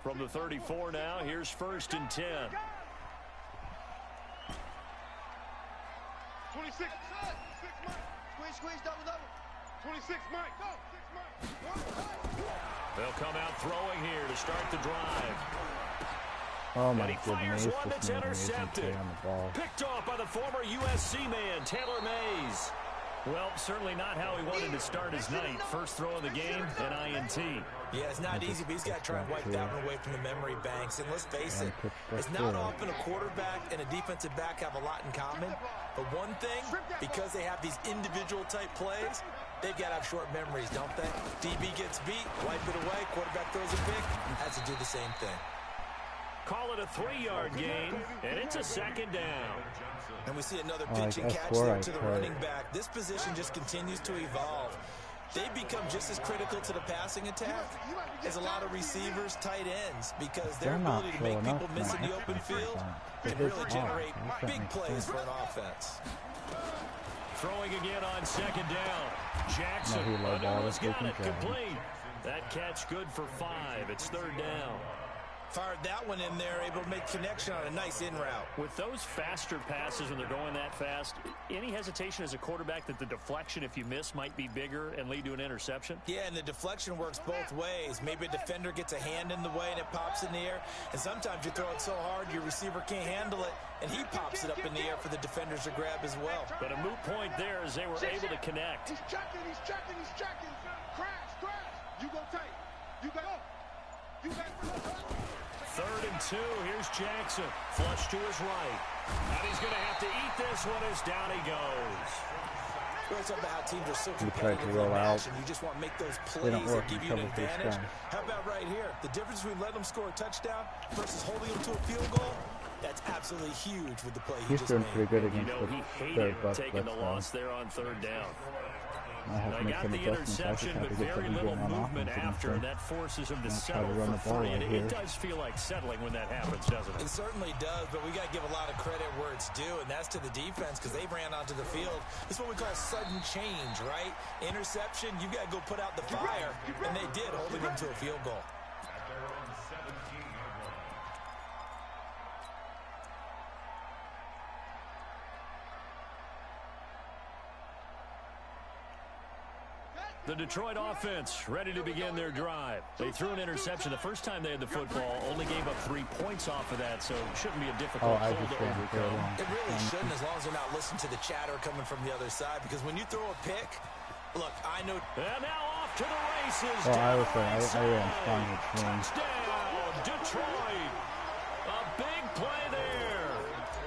From the 34 now, here's 1st and 10. 26. Squeeze, double. 26, Mike. Go. 6 Mike. They'll come out throwing here to start the drive. Oh my And he fires goodness, one that's this made an amazing intercepted. play on the ball. Picked off by the former USC man, Taylor Mays. Well, certainly not how he wanted to start his night. First throw of the game, an INT. Yeah, it's not easy, but he's got to try and wipe that one away from the memory banks. And let's face it, it's not often a quarterback and a defensive back have a lot in common. But one thing, because they have these individual type plays, they've got to have short memories, don't they? DB gets beat, wipe it away, quarterback throws a pick, has to do the same thing. Call it a 3-yard gain, and it's a 2nd down. And we see another Oh, pitch and I catch swore there I to the heard. running back. This position just continues to evolve. They become just as critical to the passing attack as a lot of receivers, tight ends, because their They're not ability to make showing people up miss in tonight. the open field It can is really off. generate How does that big make plays sense? for an offense. Throwing again on 2nd down. Jackson, No, he lowballed Underwood's his got it, freaking job. complete. That catch good for 5. It's 3rd down. Fired that one in there, able to make connection on a nice in route. With those faster passes when they're going that fast, any hesitation as a quarterback that the deflection, if you miss, might be bigger and lead to an interception? Yeah, and the deflection works both ways. Maybe a defender gets a hand in the way and it pops in the air. And sometimes you throw it so hard your receiver can't handle it, and he pops it up in the air for the defenders to grab as well. But a moot point there as they were able to connect. He's checking. Crash. You go tight. You go. You got 3rd and 2. Here's Jackson. Flush to his right. And he's going to have to eat this one as down he goes. We always talk about how teams are so He tried to competitive roll in out. match, and you just want to make those They don't plays work that give you an in trouble for this advantage. guy. How about right here? The difference between letting them score a touchdown versus holding them to a field goal, that's absolutely huge with the play he He's just doing made. pretty good You against know, he the hated third taking the blitz loss there on 3rd down. I have They to make got some the adjustments. I just interception, have but to get very something little going on movement offense after, against and that forces him to I'll try to settle run the for ball 3. right And here. it does feel like settling when that happens, doesn't It it? certainly does, but we got to give a lot of credit where it's due, and that's to the defense because they ran onto the field. This is what we call sudden change, right? Interception, you got to go put out the fire, and they did, holding them to a field goal. The Detroit offense ready to begin their drive. They threw an interception the first time they had the football, only gave up 3 points off of that, so it shouldn't be a difficult I goal just to didn't throw it overcome. on. It really shouldn't, as long as they're not listening to the chatter coming from the other side, because when you throw a pick, look, I know. And now off to the races. Well, I down was saying, right I ran side. strong between. Touchdown, Detroit. A big play there.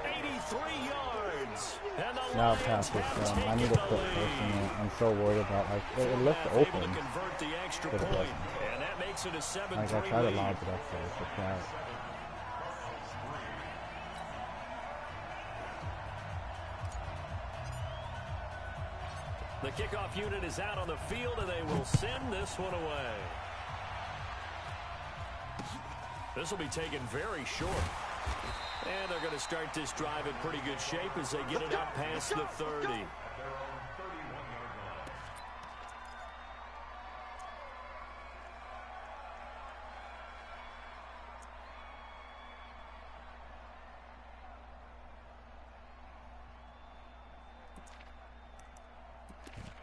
83 yards. And the Now Lions pass this have I taken need to the quit lead. forcing it. I'm so worried about, like, it looked Able to open. convert the extra But it point, wasn't. and that makes it a 7-3 Like, I tried to lead. lob it up there. It's like that. The kickoff unit is out on the field, and they will send this one away. This will be taken very short. And they're going to start this drive in pretty good shape as they get it out past the 30.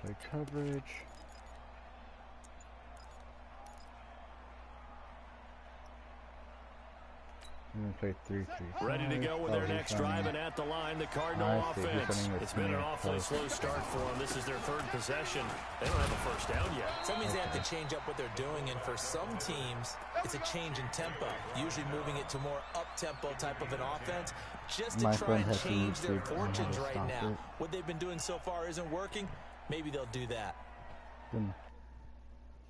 Play coverage. I'm gonna play 3-3. Ready to go with their next drive, and at the line, the Cardinal I see. He's offense. running this It's been an near awfully close. slow start for them. This is their 3rd possession. They don't have a first down yet. So that means they have to change up what they're doing, and for some teams, it's a change in tempo, usually moving it to more up-tempo type of an offense, just to My try friend and has to change their YouTube on how to fortunes right stop now. it. What they've been doing so far isn't working. Maybe they'll do that.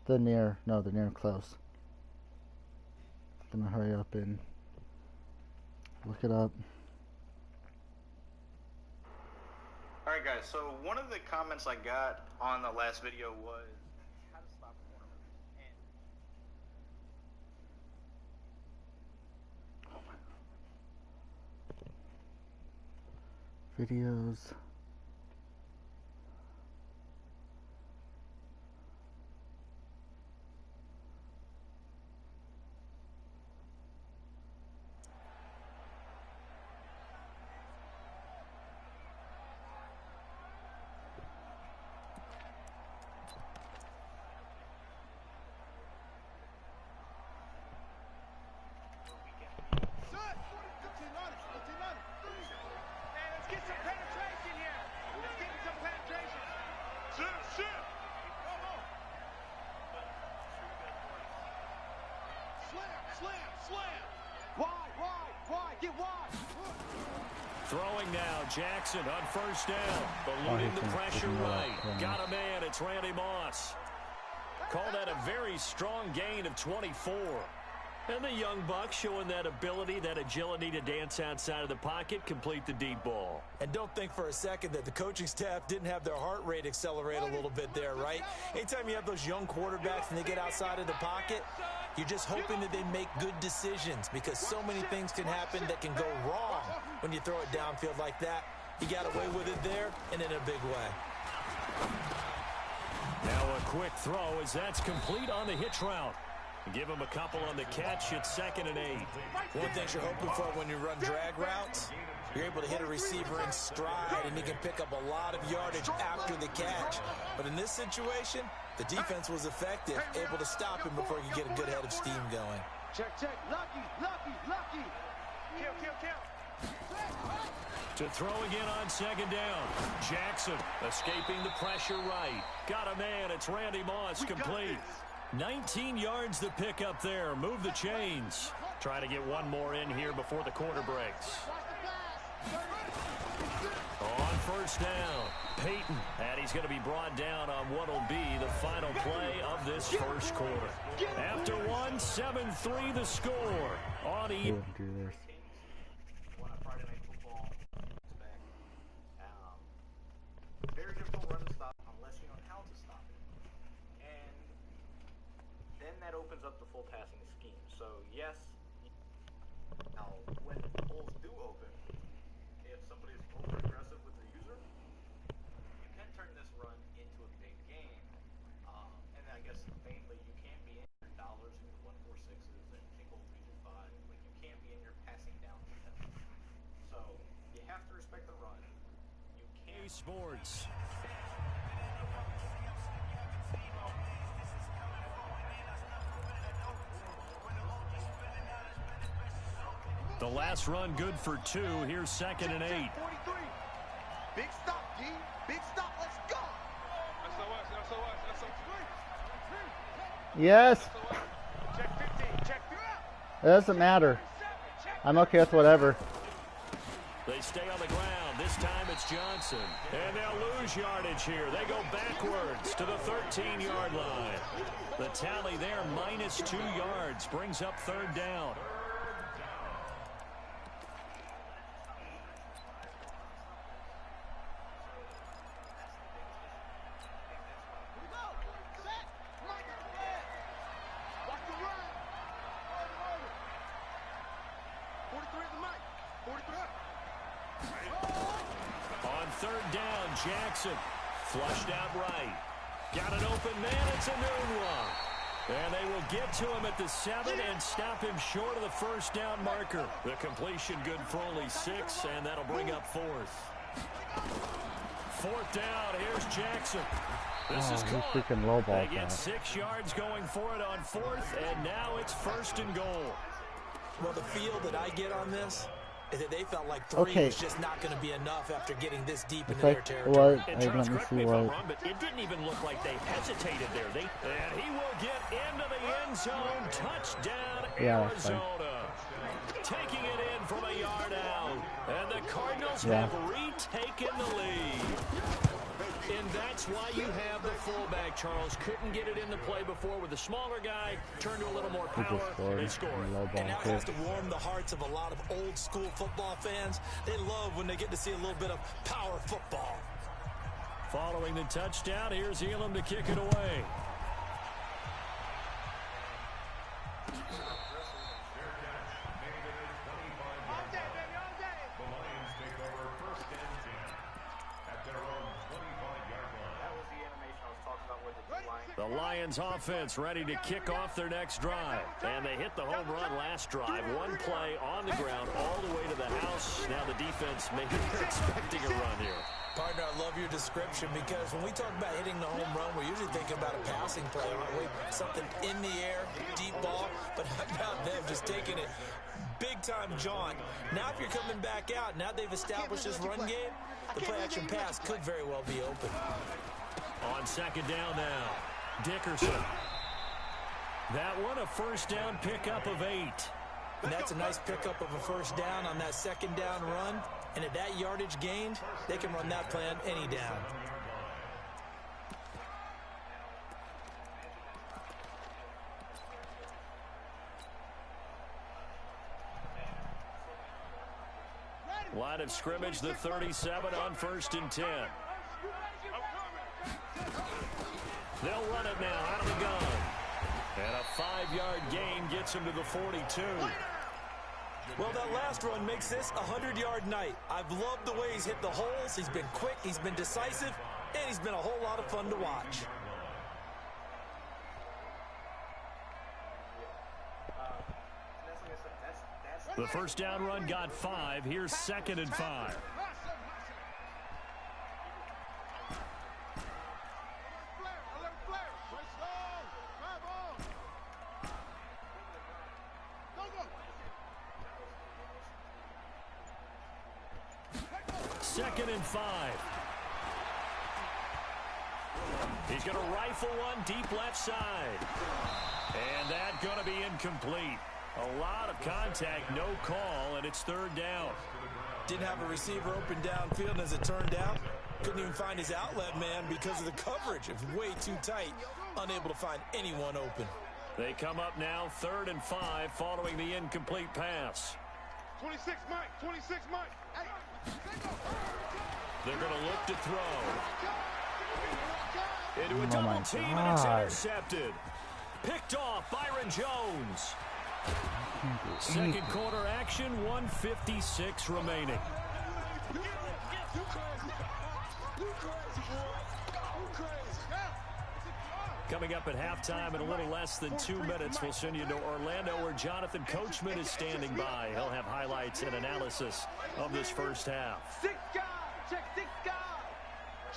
The near close. Gonna hurry up and look it up. Alright guys, so one of the comments I got on the last video was how to stop cornerbacks. And Videos. Let's get some penetration here. Let's get some penetration. Shit. Slam. Wide. Get wide. Throwing now, Jackson on first down. Eluding the pressure right. Got a man, it's Randy Moss. Call that a very strong gain of 24. And the young buck showing that ability, that agility to dance outside of the pocket, complete the deep ball. And don't think for a second that the coaching staff didn't have their heart rate accelerate a little bit there, right? Anytime you have those young quarterbacks and they get outside of the pocket, you're just hoping that they make good decisions, because so many things can happen that can go wrong when you throw it downfield like that. He got away with it there and in a big way. Now a quick throw as that's complete on the hitch route. Give him a couple on the catch. It's 2nd and 8. One thing you're hoping for when you run drag routes, you're able to hit a receiver in stride and he can pick up a lot of yardage after the catch. But in this situation, the defense was effective, able to stop him before he could get a good head of steam going. Check. Lucky. Kill. To throw again on 2nd down. Jackson escaping the pressure right. Got a man. It's Randy Moss, complete. 19 yards to pick up there. Move the chains. Try to get one more in here before the quarter breaks. On first down, Peyton. And he's going to be brought down on what will be the final play of this first quarter. After one, 7-3 the score. On He wouldn't do this. One on Friday Night Football back. Very difficult run to stop unless you know how to stop it. And then that opens up the full passing scheme. So yes, now when holes do open, if somebody's over aggressive with the user, you can turn this run into a big game. And I guess mainly you can't be in your dollars and your 146s and nickel 3-5. Like you can't be in your passing down stuff. So you have to respect the run. You can't. Sports. The last run good for 2. Here's 2nd and 8. 43. Big stop, D. Big stop. Let's go. Yes. Check 15. Check 3. It doesn't matter. I'm okay with whatever. They stay on the ground. This time it's Johnson. And they'll lose yardage here. They go backwards to the 13-yard line. The tally there, minus 2 yards, brings up 3rd down. Jackson flushed out right. Got an open man. It's a Nunwa. And they will get to him at the 7 and stop him short of the 1st down marker. The completion good for only 6, and that'll bring up 4th. 4th down. Here's Jackson. This is caught. Freaking low ball. They get 6 yards going for it on 4th, and now it's 1st and goal. Well, the feel that I get on this is that they felt like 3 was just not going to be enough after getting this deep into their territory. And Charles, correct me if I'm wrong, but it didn't even look like they hesitated there. And he will get into the end zone. Touchdown, Arizona. Taking it in from a yard out. And the Cardinals have retaken the lead. And that's why you have the fullback, Charles. Couldn't get it in the play before with the smaller guy. Turned to a little more power. They scored. And that has to warm the hearts of a lot of old school football fans. They love when they get to see a little bit of power football. Following the touchdown, here's Elam to kick it away. The Lions offense ready to kick off their next drive. And they hit the home run last drive. 1 play on the ground all the way to the house. Now the defense maybe they're expecting a run here. Partner, I love your description because when we talk about hitting the home run, we're usually thinking about a passing play, aren't we? Something in the air, deep ball, but how about them just taking it big-time jaunt. Now if you're coming back out, now they've established this run game, the play-action pass could very well be open. On 2nd down now, Dickerson. That one, a 1st down pickup of 8. And that's a nice pickup of a 1st down on that 2nd down run. And at that yardage gained, they can run that play on any down. Line of scrimmage, the 37 on 1st and 10. They'll run it now out of the gun. And a 5-yard gain gets him to the 42. Well, that last run makes this a 100-yard night. I've loved the way he's hit the holes. He's been quick, he's been decisive, and he's been a whole lot of fun to watch. The 1st down run got 5. Here's 2nd and 5. Second and 5. He's going to rifle one deep left side. And that's going to be incomplete. A lot of contact, no call, and it's 3rd down. Didn't have a receiver open downfield, and as it turned out, couldn't even find his outlet man because of the coverage. It was way too tight, unable to find anyone open. They come up now 3rd and 5 following the incomplete pass. 26 Mike, 26 Mike. Hey. They're going to look to throw. Into a double team, and it's intercepted. Picked off Byron Jones. 2nd quarter action, 1:56 remaining. Coming up at halftime in a little less than 2 minutes, we'll send you to Orlando where Jonathan Coachman is standing by. He'll have highlights and analysis of this first half. 6 guys, check 6 guys.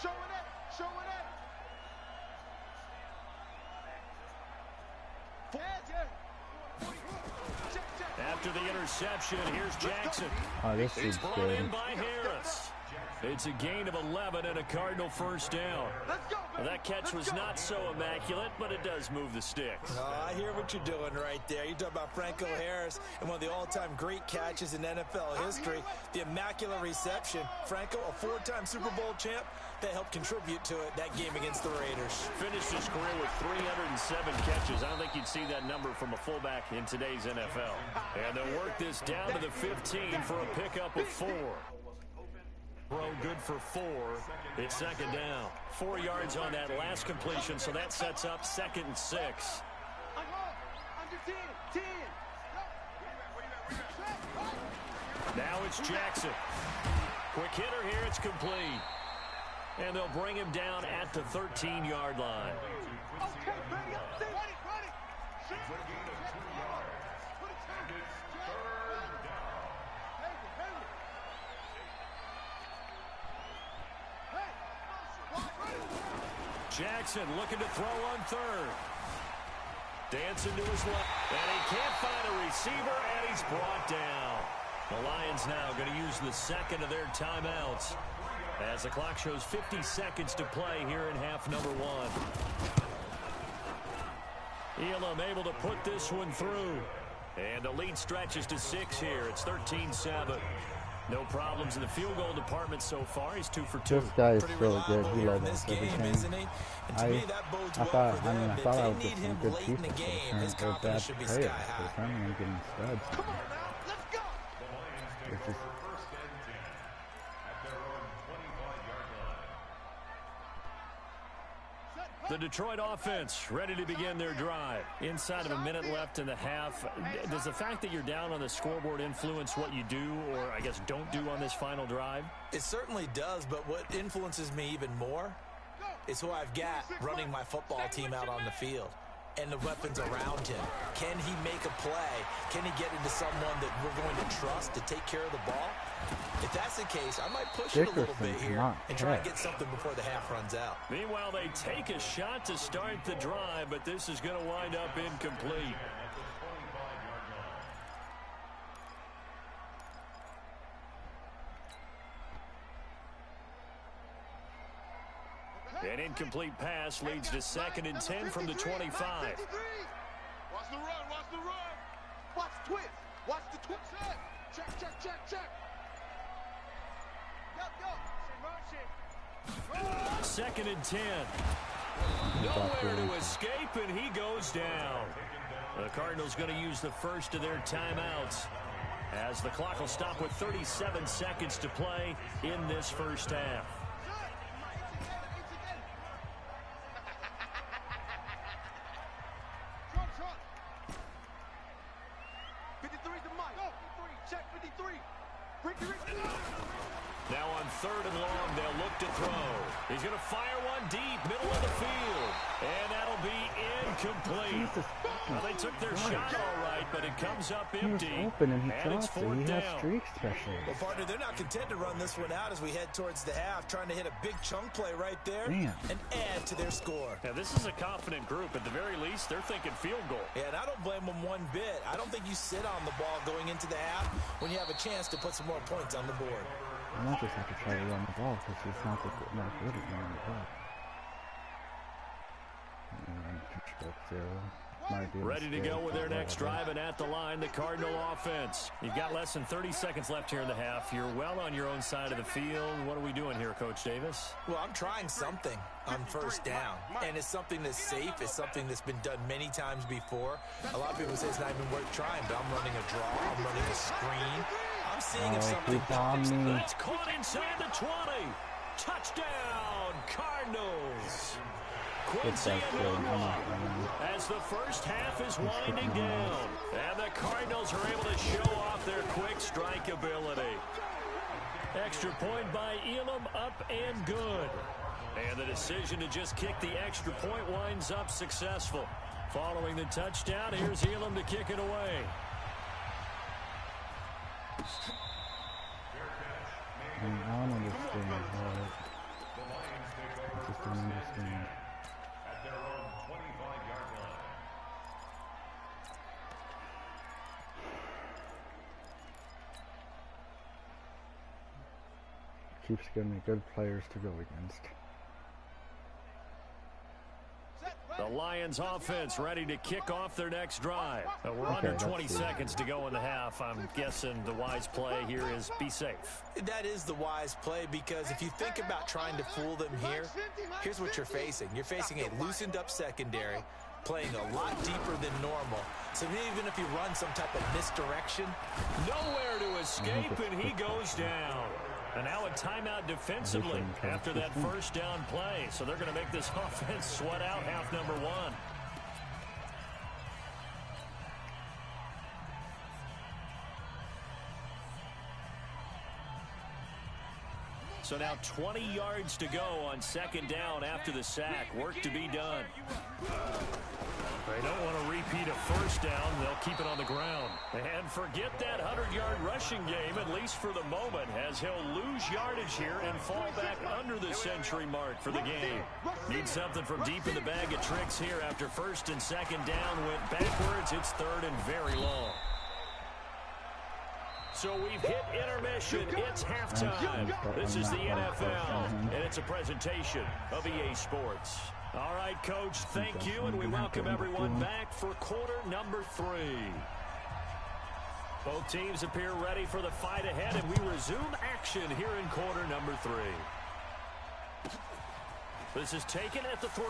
Showing it, showing it. after the interception. Here's Jackson. Oh, this It's is brought good. in by Harris. It's a gain of 11 and a Cardinal first down. Well, that catch was not so immaculate, but it does move the sticks. Oh, I hear what you're doing right there. You're talking about Franco Harris and one of the all-time great catches in NFL history. The immaculate reception. Franco, a 4-time Super Bowl champ, that helped contribute to it that game against the Raiders. Finished his career with 307 catches. I don't think you'd see that number from a fullback in today's NFL. And they'll work this down to the 15 for a pickup of 4. Throw good for 4. It's second down. 4 yards on that last completion, so that sets up 2nd and 6. Now it's Jackson. Quick hitter here, it's complete. And they'll bring him down at the 13-yard line. Okay, ready, ready. Jackson looking to throw on 3rd. Dancing to his left. And he can't find a receiver, and he's brought down. The Lions now going to use the 2nd of their timeouts as the clock shows 50 seconds to play here in half number 1. Elam able to put this one through. And the lead stretches to 6 here. It's 13-7. No problems in the field goal department so far. He's 2 for 2. This guy is Pretty really good. reliable He here loves in this everything. game, isn't he? And to me, that bodes well for them. I If thought I they was need getting him good late in the pieces. game, his confidence should be sky high. Turning and getting studs. Come on now, let's go. It's just, The Detroit offense ready to begin their drive. Inside of a minute left in the half. Does the fact that you're down on the scoreboard influence what you do, or I guess don't do on this final drive? It certainly does, but what influences me even more is who I've got running my football team out on the field and the weapons around him. Can he make a play? Can he get into someone that we're going to trust to take care of the ball? If that's the case, I might push it a little bit Dickerson here cannot and try and catch. get something before the half runs out. Meanwhile, they take a shot to start the drive, but this is going to wind up incomplete. An incomplete pass leads to 2nd and 10 from the 25. Watch the run, watch the run. Watch the twist, watch the twist. Check. Yup. 2nd and 10. Nowhere to escape, and he goes down. The Cardinals going to use the first of their timeouts as the clock will stop with 37 seconds to play in this first half. Trump. 53's the mic. 53, check 53. Ricky. Now on 3rd and long, they'll look to throw. He's going to fire one deep, middle of the field. And that'll be incomplete. Well, they took their shot all right, but it comes up he was empty. open and he it's dropped it. 4th He has down. streak specialists. Well, partner, they're not content to run this one out as we head towards the half, trying to hit a big chunk play right there Damn. and add to their score. Now, this is a confident group. At the very least, they're thinking field goal. Yeah, and I don't blame them one bit. I don't think you sit on the ball going into the half when you have a chance to put some more points on the board. I might just have to try to run the ball because he's not good at running the ball. And pitch zero. Might be a Ready to mistake, go with their but next whatever. drive, and at the line, the Cardinal offense. You've got less than 30 seconds left here in the half. You're well on your own side of the field. What are we doing here, Coach Davis? Well, I'm trying something on first down, and it's something that's safe. It's something that's been done many times before. A lot of people say it's not even worth trying, but I'm running a draw. I'm running a screen. I'm seeing if something keep on me. That's caught inside the 20. Touchdown, Cardinals. Quincy That's good. Enunwa as the first half is winding down. And the Cardinals are able to show off their quick strike ability. Extra point by Elam, up and good. And the decision to just kick the extra point winds up successful. Following the touchdown, here's Elam to kick it away. I don't understand how I just don't understand. keeps giving me good players to go against. The Lions offense ready to kick off their next drive. We're Okay, under that's 20 good. seconds to go in the half. I'm guessing the wise play here is be safe. That is the wise play, because if you think about trying to fool them here, here's what you're facing. You're facing a loosened up secondary, playing a lot deeper than normal. So even if you run some type of misdirection, Nowhere to escape, and he goes down. And now a timeout defensively after that first down play. So they're going to make this offense sweat out half number one. So now 20 yards to go on second down after the sack. Work to be done. They don't want to repeat a first down. They'll keep it on the ground. And forget that 100-yard rushing game, at least for the moment, as he'll lose yardage here and fall back under the century mark for the game. Need something from deep in the bag of tricks here after first and second down went backwards. It's third and very long. So we've hit intermission. It's halftime. This is the NFL, and it's a presentation of EA Sports. All right, Coach, thank you, and we welcome everyone back for quarter number 3. Both teams appear ready for the fight ahead, and we resume action here in quarter number 3. This is taken at the 3.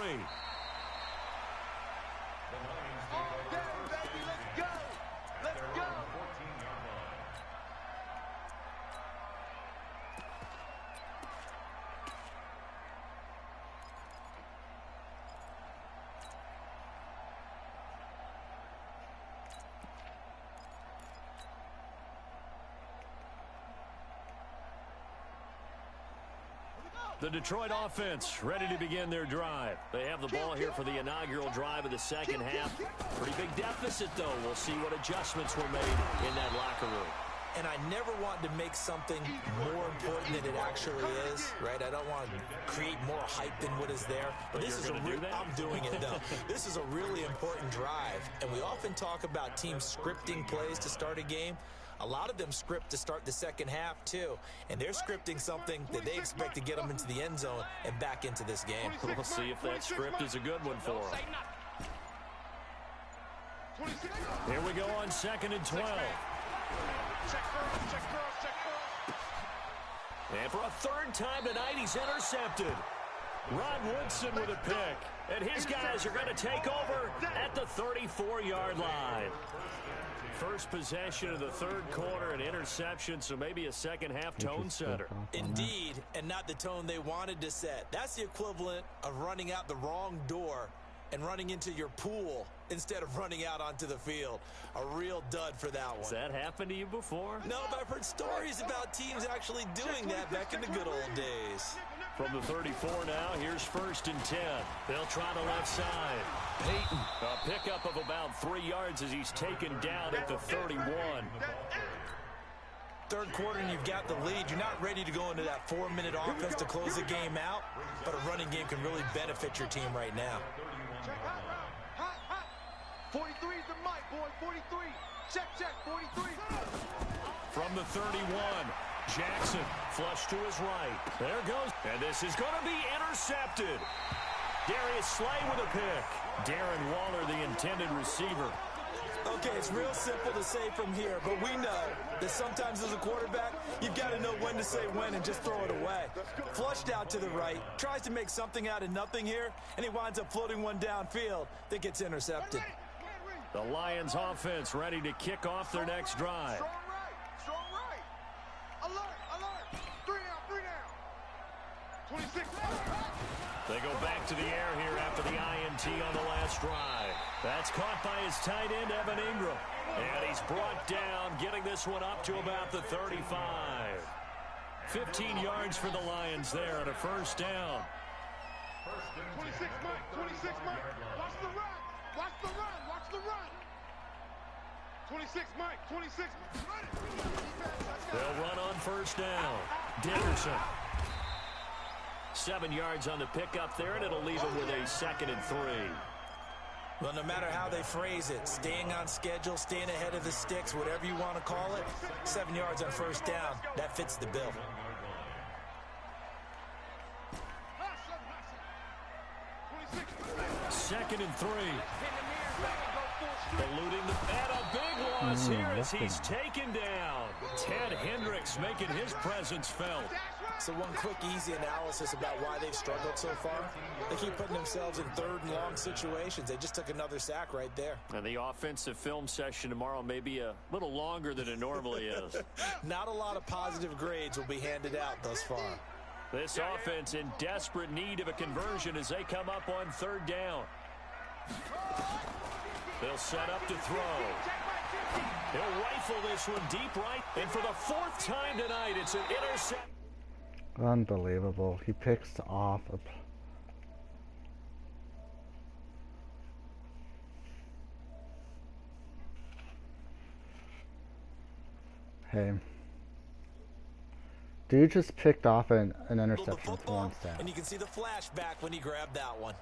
The Detroit offense ready to begin their drive. They have the ball here for the inaugural drive of the second half. Pretty big deficit, though. We'll see what adjustments were made in that locker room. and I never want to make something more important than it actually is, right? I don't want to create more hype than what is there. But this is a I'm doing it, though. This is a really important drive, and we often talk about teams scripting plays to start a game. A lot of them script to start the second half, too. And they're scripting something that they expect to get them into the end zone and back into this game. We'll see if that script is a good one for them. Here we go on 2nd and 12. And for a third time tonight, he's intercepted. Rod Woodson with a pick. And his guys are going to take over at the 34-yard line. First possession of the third quarter, an interception, so maybe a second-half tone setter. Indeed, and not the tone they wanted to set. That's the equivalent of running out the wrong door and running into your pool instead of running out onto the field. A real dud for that one. Has that happened to you before? No, but I've heard stories about teams actually doing that back in the good old days. From the 34 now, here's 1st and 10. They'll try the left side. Peyton, a pickup of about 3 yards as he's taken down at the 31. Third quarter and you've got the lead. You're not ready to go into that 4-minute offense to close the game out, but a running game can really benefit your team right now. Check hot. 43 is the mic, boy. 43. Check, 43. From the 31, Jackson flush to his right. There goes. And this is going to be intercepted. Darius Slay with a pick. Darren Waller, the intended receiver. Okay, it's real simple to say from here, but we know that sometimes as a quarterback, you've got to know when to say when and just throw it away. Flushed out to the right, tries to make something out of nothing here, and he winds up floating one downfield that gets intercepted. The Lions offense ready to kick off their next drive. Strong right. Alert. 3 down. 26. They go back to the air here after the INT on the last drive. That's caught by his tight end, Evan Ingram. And he's brought down, getting this one up to about the 35. 15 yards for the Lions there at a first down. 26, Mike. Watch the run. 26, Mike. 26. They'll run on first down. Dickerson. 7 yards on the pickup there, and it'll leave him with a 2nd and 3. Well, no matter how they phrase it, staying on schedule, staying ahead of the sticks, whatever you want to call it, 7 yards on first down, that fits the bill. 2nd and 3. Eluding the and a big loss here as he's taken down. Ted Hendricks making his presence felt. So one quick, easy analysis about why they've struggled so far. They keep putting themselves in 3rd and long situations. They just took another sack right there. And the offensive film session tomorrow may be a little longer than it normally is. Not a lot of positive grades will be handed out thus far. This offense in desperate need of a conversion as they come up on 3rd down. They'll set up to throw. He'll rifle this one deep right. And for the 4th time tonight, it's an interception. Unbelievable. He picks off a... Hey. Dude just picked off an interception for one stat. And you can see the flashback when he grabbed that one.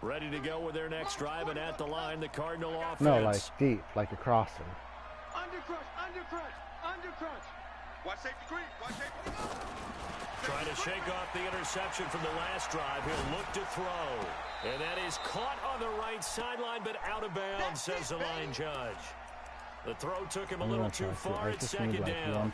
Ready to go with their next drive, and at the line, the Cardinal offense. No, like deep, like a crosser. Undercrunch. Watch safety creep. Watch safety. Trying to shake off the interception from the last drive. He'll look to throw. And that is caught on the right sideline, but out of bounds, says the line judge. The throw took him a little too far at 2nd down.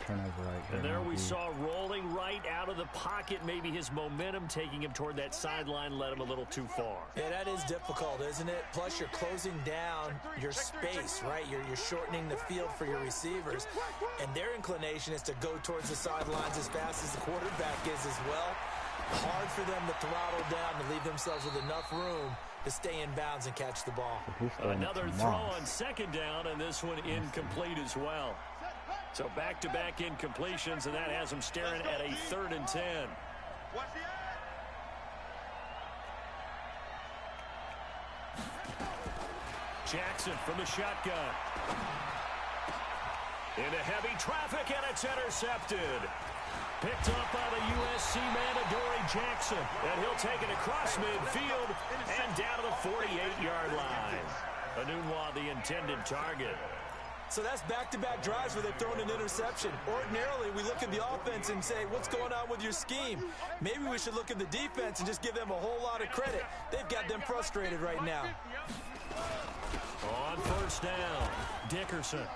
And there we saw rolling right out of the pocket. Maybe his momentum taking him toward that sideline led him a little too far. Yeah, that is difficult, isn't it? Plus, you're closing down your space, right? You're shortening the field for your receivers. And their inclination is to go towards the sidelines as fast as the quarterback is as well. Hard for them to throttle down to leave themselves with enough room to stay in bounds and catch the ball. Another throw on 2nd down, and this one incomplete as well. So back-to-back incompletions, and that has them staring at a 3rd and 10. Jackson from the shotgun. Into heavy traffic, and it's intercepted. Picked up by the USC man, Adoree Jackson. And he'll take it across midfield and down to the 48-yard line. Enunwa, the intended target. So that's back-to-back drives where they've thrown an interception. Ordinarily, we look at the offense and say, what's going on with your scheme? Maybe we should look at the defense and just give them a whole lot of credit. They've got them frustrated right now. On 1st down, Dickerson.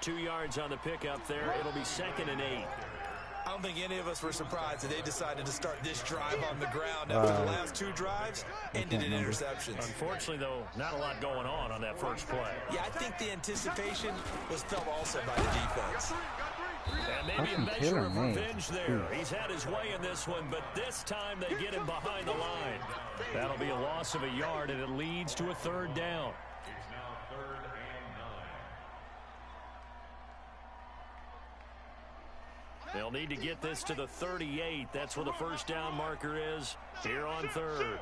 2 yards on the pickup there. It'll be 2nd and 8. I don't think any of us were surprised that they decided to start this drive on the ground after the last 2 drives ended in interceptions. Unfortunately, though, not a lot going on that first play. Yeah, I think the anticipation was felt also by the defense. And maybe a measure of revenge there. He's had his way in this one, but this time they get him behind the line. That'll be a loss of a yard, and it leads to a 3rd down. They'll need to get this to the 38. That's where the 1st down marker is here on 3rd.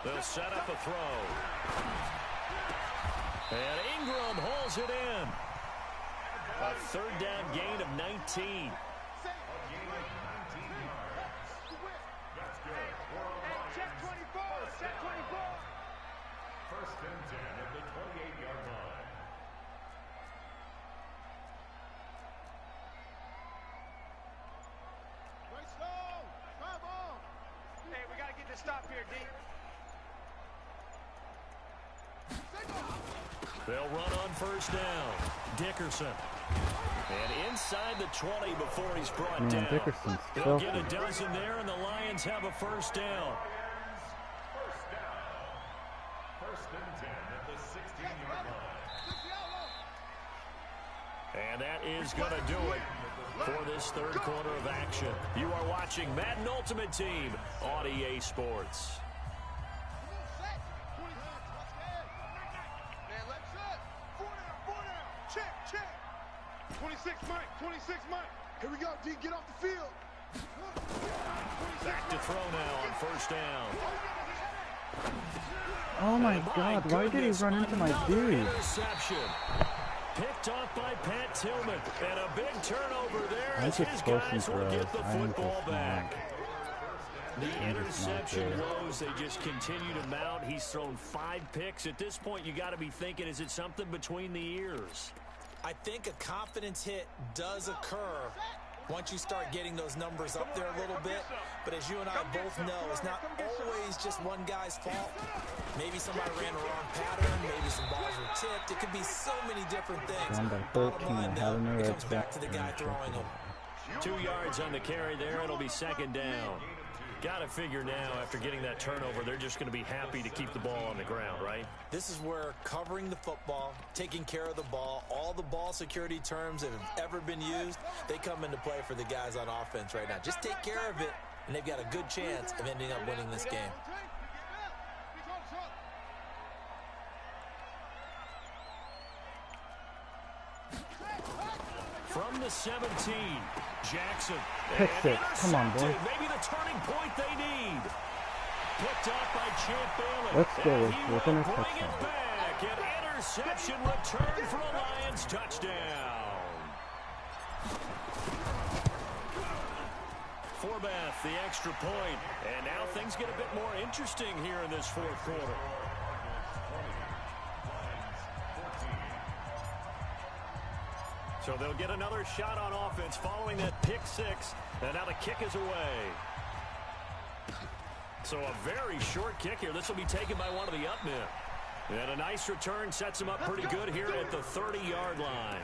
They'll set up a throw. And Ingram hauls it in. A 3rd down gain of 19. Stop here, D. They'll run on 1st down. Dickerson. And inside the 20 before he's brought down. Dickerson's They'll get a dozen there, and the Lions have a 1st down. 1st and 10 at the 16-yard line. And that is going to do it for this 3rd quarter of action. You are watching Madden Ultimate Team on EA Sports. 26 Mike. Here we go, D. Get off the field. Back to throw now on 1st down. Oh my God, why did he run into my dude? Interception. Picked off by Pat Tillman. And a big turnover there as his guys will get the football back. The interception woes, they just continue to mount. He's thrown 5 picks. At this point, you got to be thinking, is it something between the ears? I think a confidence hit does occur once you start getting those numbers up there a little bit. But as you and I both know, it's not always just one guy's fault. Maybe somebody ran a wrong pattern. Maybe some balls were tipped. It could be so many different things. Down by Bottom 13, line, I though, had no it red comes back spot to the guy and throwing them. 2 yards on the carry there. It'll be second down. Got to figure now, after getting that turnover, they're just going to be happy to keep the ball on the ground, right? This is where covering the football, taking care of the ball, all the ball security terms that have ever been used, they come into play for the guys on offense right now. Just take care of it, and they've got a good chance of ending up winning this game. From the 17, Jackson. Pick And six. Come on, boy. intercepted. Maybe the turning point they need. Picked up by Champ Bailey. Let's go And with- he within will a bring touchdown. it back. An interception return for a Lions touchdown. Forbath, the extra point. And now things get a bit more interesting here in this fourth quarter. So they'll get another shot on offense following that pick six. And now the kick is away. So a very short kick here. This will be taken by one of the up men. And a nice return sets him up pretty good here at the 30-yard line.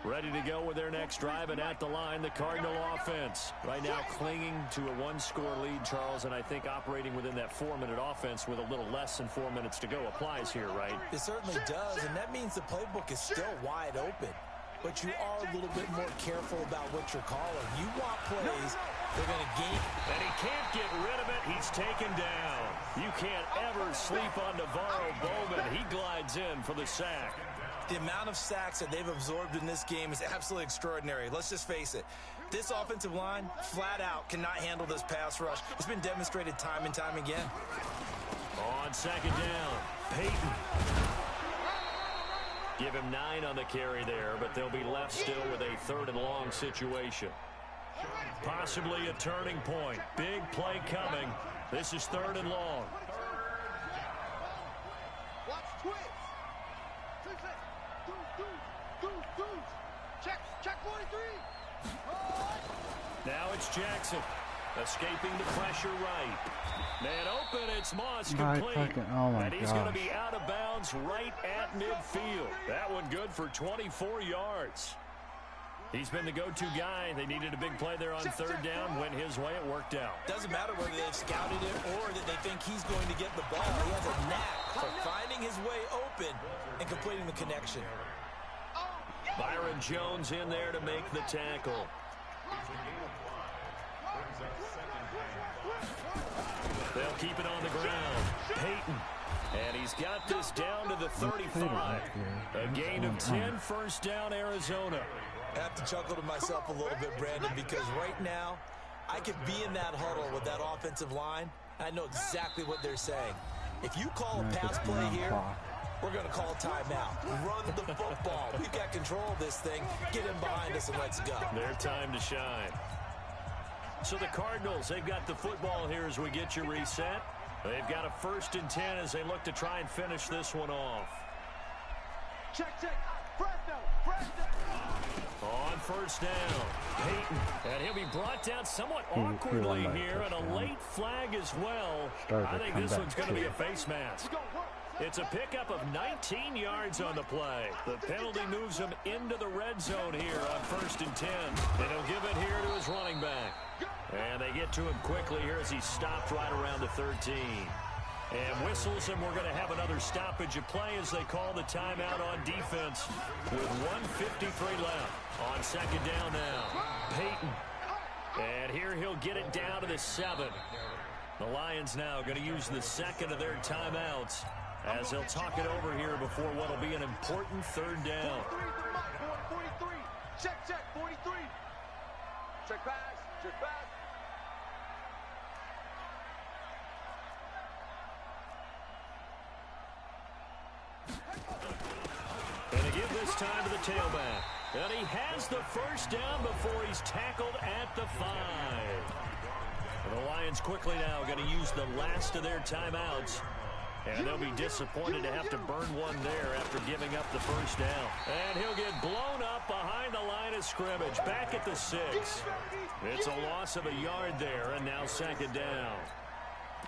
Ready to go with their next drive, and at the line, the Cardinal offense. Right now clinging to a one-score lead, Charles, and I think operating within that 4-minute offense with a little less than 4 minutes to go applies here, right? It certainly does, and that means the playbook is still wide open. But you are a little bit more careful about what you're calling. You want plays, they're going to gain. And he can't get rid of it. He's taken down. You can't ever sleep on Navarro Bowman. He glides in for the sack. The amount of sacks that they've absorbed in this game is absolutely extraordinary. Let's just face it. This offensive line, flat out, cannot handle this pass rush. It's been demonstrated time and time again. On second down, Peyton. Give him 9 on the carry there, but they'll be left still with a 3rd and long situation. Possibly a turning point. Big play coming. This is 3rd and long. Watch twist. Check 43. Now it's Jackson. Escaping the pressure right. Man open, it's Moss My complete. fucking- oh my and he's going to gosh. be out of bounds right at midfield. That one good for 24 yards. He's been the go-to guy. They needed a big play there on 3rd down. Went his way, it worked out. Doesn't matter whether they've scouted it or that they think he's going to get the ball. He has a knack for finding his way open and completing the connection. Byron Jones in there to make the tackle. They'll keep it on the ground. Peyton. And he's got this down to the 35. A gain of 10, first down, Arizona. I have to chuckle to myself a little bit, Brandon, because right now I could be in that huddle with that offensive line. I know exactly what they're saying. If you call a pass play here, we're going to call a timeout. Run the football. We've got control of this thing. Get in behind us and let's go. Their time to shine. So the Cardinals, they've got the football here as we get you reset. They've got a 1st and 10 as they look to try and finish this one off. Check. Fresno. On 1st down, Peyton. And he'll be brought down somewhat awkwardly here, and a late flag as well. I think this one's going to be a face mask. It's a pickup of 19 yards on the play. The penalty moves him into the red zone here on 1st and 10. And he'll give it here to his running back. And they get to him quickly here as he stopped right around the 13. And whistles, and we're going to have another stoppage of play as they call the timeout on defense with 1:53 left. On 2nd down now, Peyton. And here he'll get it down to the 7. The Lions now going to use the 2nd of their timeouts as they'll talk it over here before what will be an important 3rd down. 43. Check 43. Check pass. And they give this time to the tailback. And he has the 1st down before he's tackled at the 5. And the Lions Lions quickly now going to use the last of their timeouts. And they'll be disappointed to have to burn one there after giving up the first down. And he'll get blown up behind the line of scrimmage, back at the 6. It's a loss of a yard there, and now second down.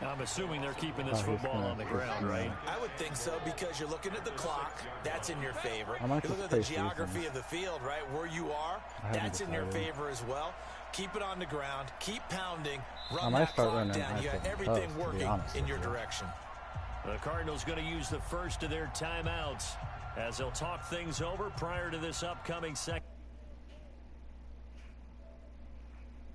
I'm assuming they're keeping this football on the ground, right? I would think so, because you're looking at the clock. That's in your favor. I might You look just at the play geography season. of the field, right, where you are. haven't That's in your decided. favor as well. Keep it on the ground. Keep pounding. I Run might that start clock running down. You got iPhone everything Plus, to be working honest in with your you. direction. The Cardinals going to use the first of their timeouts as they'll talk things over prior to this upcoming second.